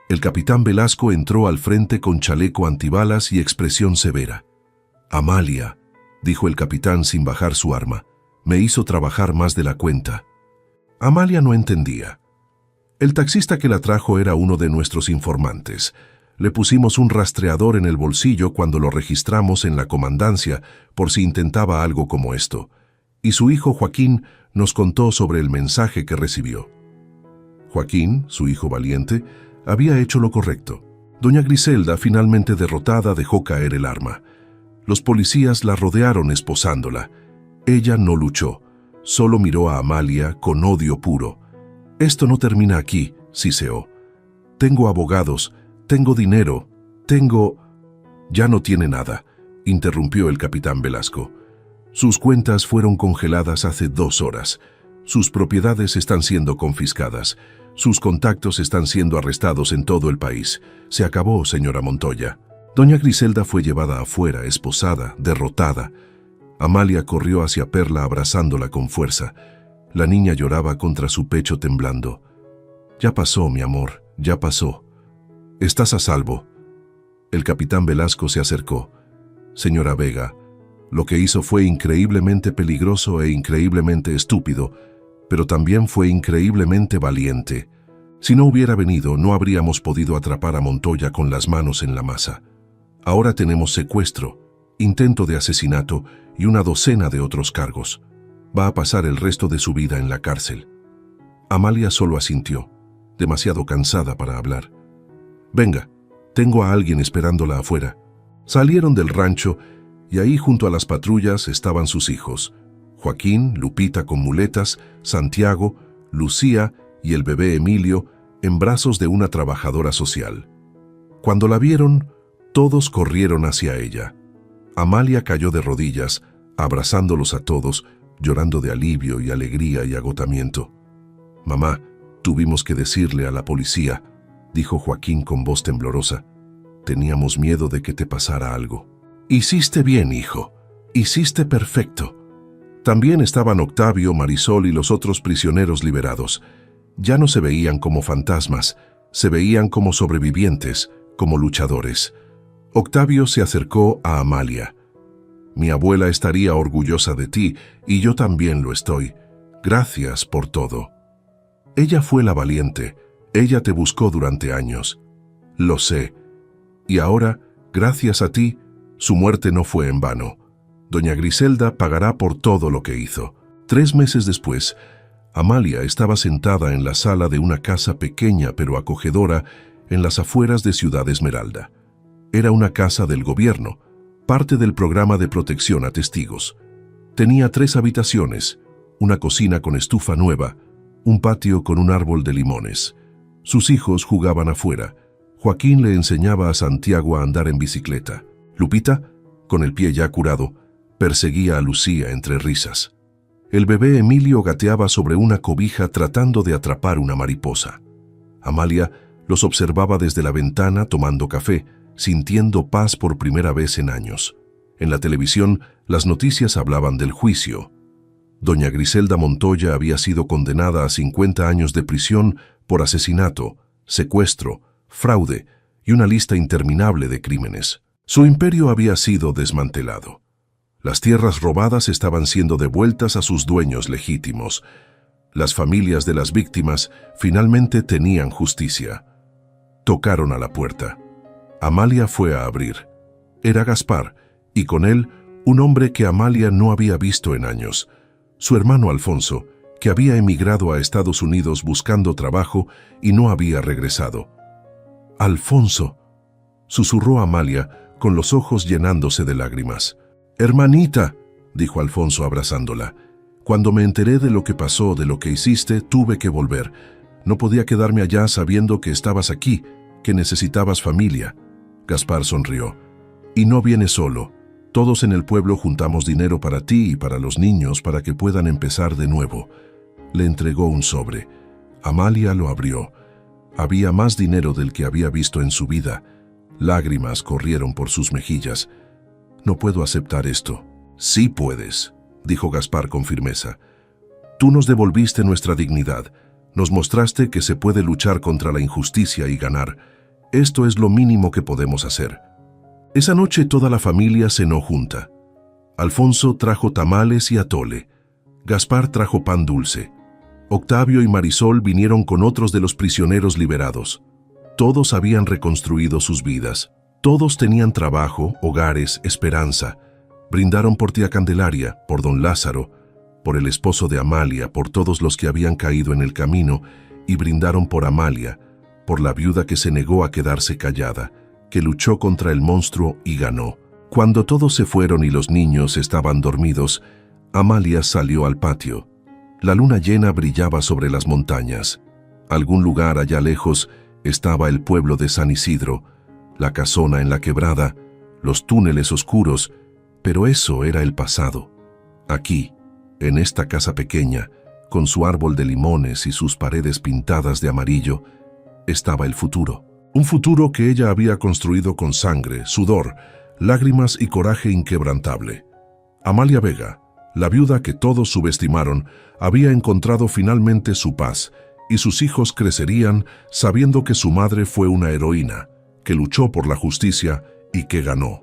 El capitán Velasco entró al frente con chaleco antibalas y expresión severa. Amalia, dijo el capitán sin bajar su arma, me hizo trabajar más de la cuenta. Amalia no entendía. El taxista que la trajo era uno de nuestros informantes. Le pusimos un rastreador en el bolsillo cuando lo registramos en la comandancia por si intentaba algo como esto. Y su hijo Joaquín nos contó sobre el mensaje que recibió. Joaquín, su hijo valiente, había hecho lo correcto. Doña Griselda, finalmente derrotada, dejó caer el arma. Los policías la rodearon esposándola. Ella no luchó, solo miró a Amalia con odio puro. Esto no termina aquí, siseó. Tengo abogados, tengo dinero, tengo... Ya no tiene nada, interrumpió el capitán Velasco. Sus cuentas fueron congeladas hace 2 horas. Sus propiedades están siendo confiscadas. Sus contactos están siendo arrestados en todo el país. Se acabó, señora Montoya. Doña Griselda fue llevada afuera, esposada, derrotada. Amalia corrió hacia Perla abrazándola con fuerza. La niña lloraba contra su pecho temblando. Ya pasó, mi amor, ya pasó. Estás a salvo. El capitán Velasco se acercó. Señora Vega, lo que hizo fue increíblemente peligroso e increíblemente estúpido, pero también fue increíblemente valiente. Si no hubiera venido, no habríamos podido atrapar a Montoya con las manos en la masa. Ahora tenemos secuestro, intento de asesinato y una docena de otros cargos. Va a pasar el resto de su vida en la cárcel. Amalia solo asintió, demasiado cansada para hablar. Venga, tengo a alguien esperándola afuera. Salieron del rancho y ahí junto a las patrullas estaban sus hijos. Joaquín, Lupita con muletas, Santiago, Lucía y el bebé Emilio en brazos de una trabajadora social. Cuando la vieron, todos corrieron hacia ella. Amalia cayó de rodillas, abrazándolos a todos, llorando de alivio y alegría y agotamiento. Mamá, tuvimos que decirle a la policía, dijo Joaquín con voz temblorosa. Teníamos miedo de que te pasara algo. Hiciste bien, hijo. Hiciste perfecto. También estaban Octavio, Marisol y los otros prisioneros liberados. Ya no se veían como fantasmas, se veían como sobrevivientes, como luchadores. Octavio se acercó a Amalia. Mi abuela estaría orgullosa de ti y yo también lo estoy. Gracias por todo. Ella fue la valiente. Ella te buscó durante años. Lo sé. Y ahora, gracias a ti, su muerte no fue en vano. Doña Griselda pagará por todo lo que hizo. 3 meses después, Amalia estaba sentada en la sala de una casa pequeña pero acogedora en las afueras de Ciudad Esmeralda. Era una casa del gobierno, parte del programa de protección a testigos. Tenía 3 habitaciones, una cocina con estufa nueva, un patio con un árbol de limones. Sus hijos jugaban afuera. Joaquín le enseñaba a Santiago a andar en bicicleta. Lupita, con el pie ya curado, perseguía a Lucía entre risas. El bebé Emilio gateaba sobre una cobija tratando de atrapar una mariposa. Amalia los observaba desde la ventana tomando café, sintiendo paz por primera vez en años. En la televisión, las noticias hablaban del juicio. Doña Griselda Montoya había sido condenada a 50 años de prisión por asesinato, secuestro, fraude y una lista interminable de crímenes. Su imperio había sido desmantelado. Las tierras robadas estaban siendo devueltas a sus dueños legítimos. Las familias de las víctimas finalmente tenían justicia. Tocaron a la puerta. Amalia fue a abrir. Era Gaspar, y con él un hombre que Amalia no había visto en años. Su hermano Alfonso, que había emigrado a Estados Unidos buscando trabajo y no había regresado. Alfonso. susurró Amalia, con los ojos llenándose de lágrimas. «Hermanita», dijo Alfonso abrazándola, «cuando me enteré de lo que pasó, de lo que hiciste, tuve que volver. No podía quedarme allá sabiendo que estabas aquí, que necesitabas familia». Gaspar sonrió. «Y no vienes solo. Todos en el pueblo juntamos dinero para ti y para los niños para que puedan empezar de nuevo». Le entregó un sobre. Amalia lo abrió. Había más dinero del que había visto en su vida. Lágrimas corrieron por sus mejillas. «No puedo aceptar esto». «Sí puedes», dijo Gaspar con firmeza. «Tú nos devolviste nuestra dignidad. Nos mostraste que se puede luchar contra la injusticia y ganar. Esto es lo mínimo que podemos hacer». Esa noche toda la familia cenó junta. Alfonso trajo tamales y atole. Gaspar trajo pan dulce. Octavio y Marisol vinieron con otros de los prisioneros liberados. Todos habían reconstruido sus vidas. Todos tenían trabajo, hogares, esperanza. Brindaron por tía Candelaria, por don Lázaro, por el esposo de Amalia, por todos los que habían caído en el camino, y brindaron por Amalia, por la viuda que se negó a quedarse callada, que luchó contra el monstruo y ganó. Cuando todos se fueron y los niños estaban dormidos, Amalia salió al patio. La luna llena brillaba sobre las montañas. Algún lugar allá lejos estaba el pueblo de San Isidro, la casona en la quebrada, los túneles oscuros, pero eso era el pasado. Aquí, en esta casa pequeña, con su árbol de limones y sus paredes pintadas de amarillo, estaba el futuro. Un futuro que ella había construido con sangre, sudor, lágrimas y coraje inquebrantable. Amalia Vega, la viuda que todos subestimaron, había encontrado finalmente su paz, y sus hijos crecerían sabiendo que su madre fue una heroína, que luchó por la justicia y que ganó.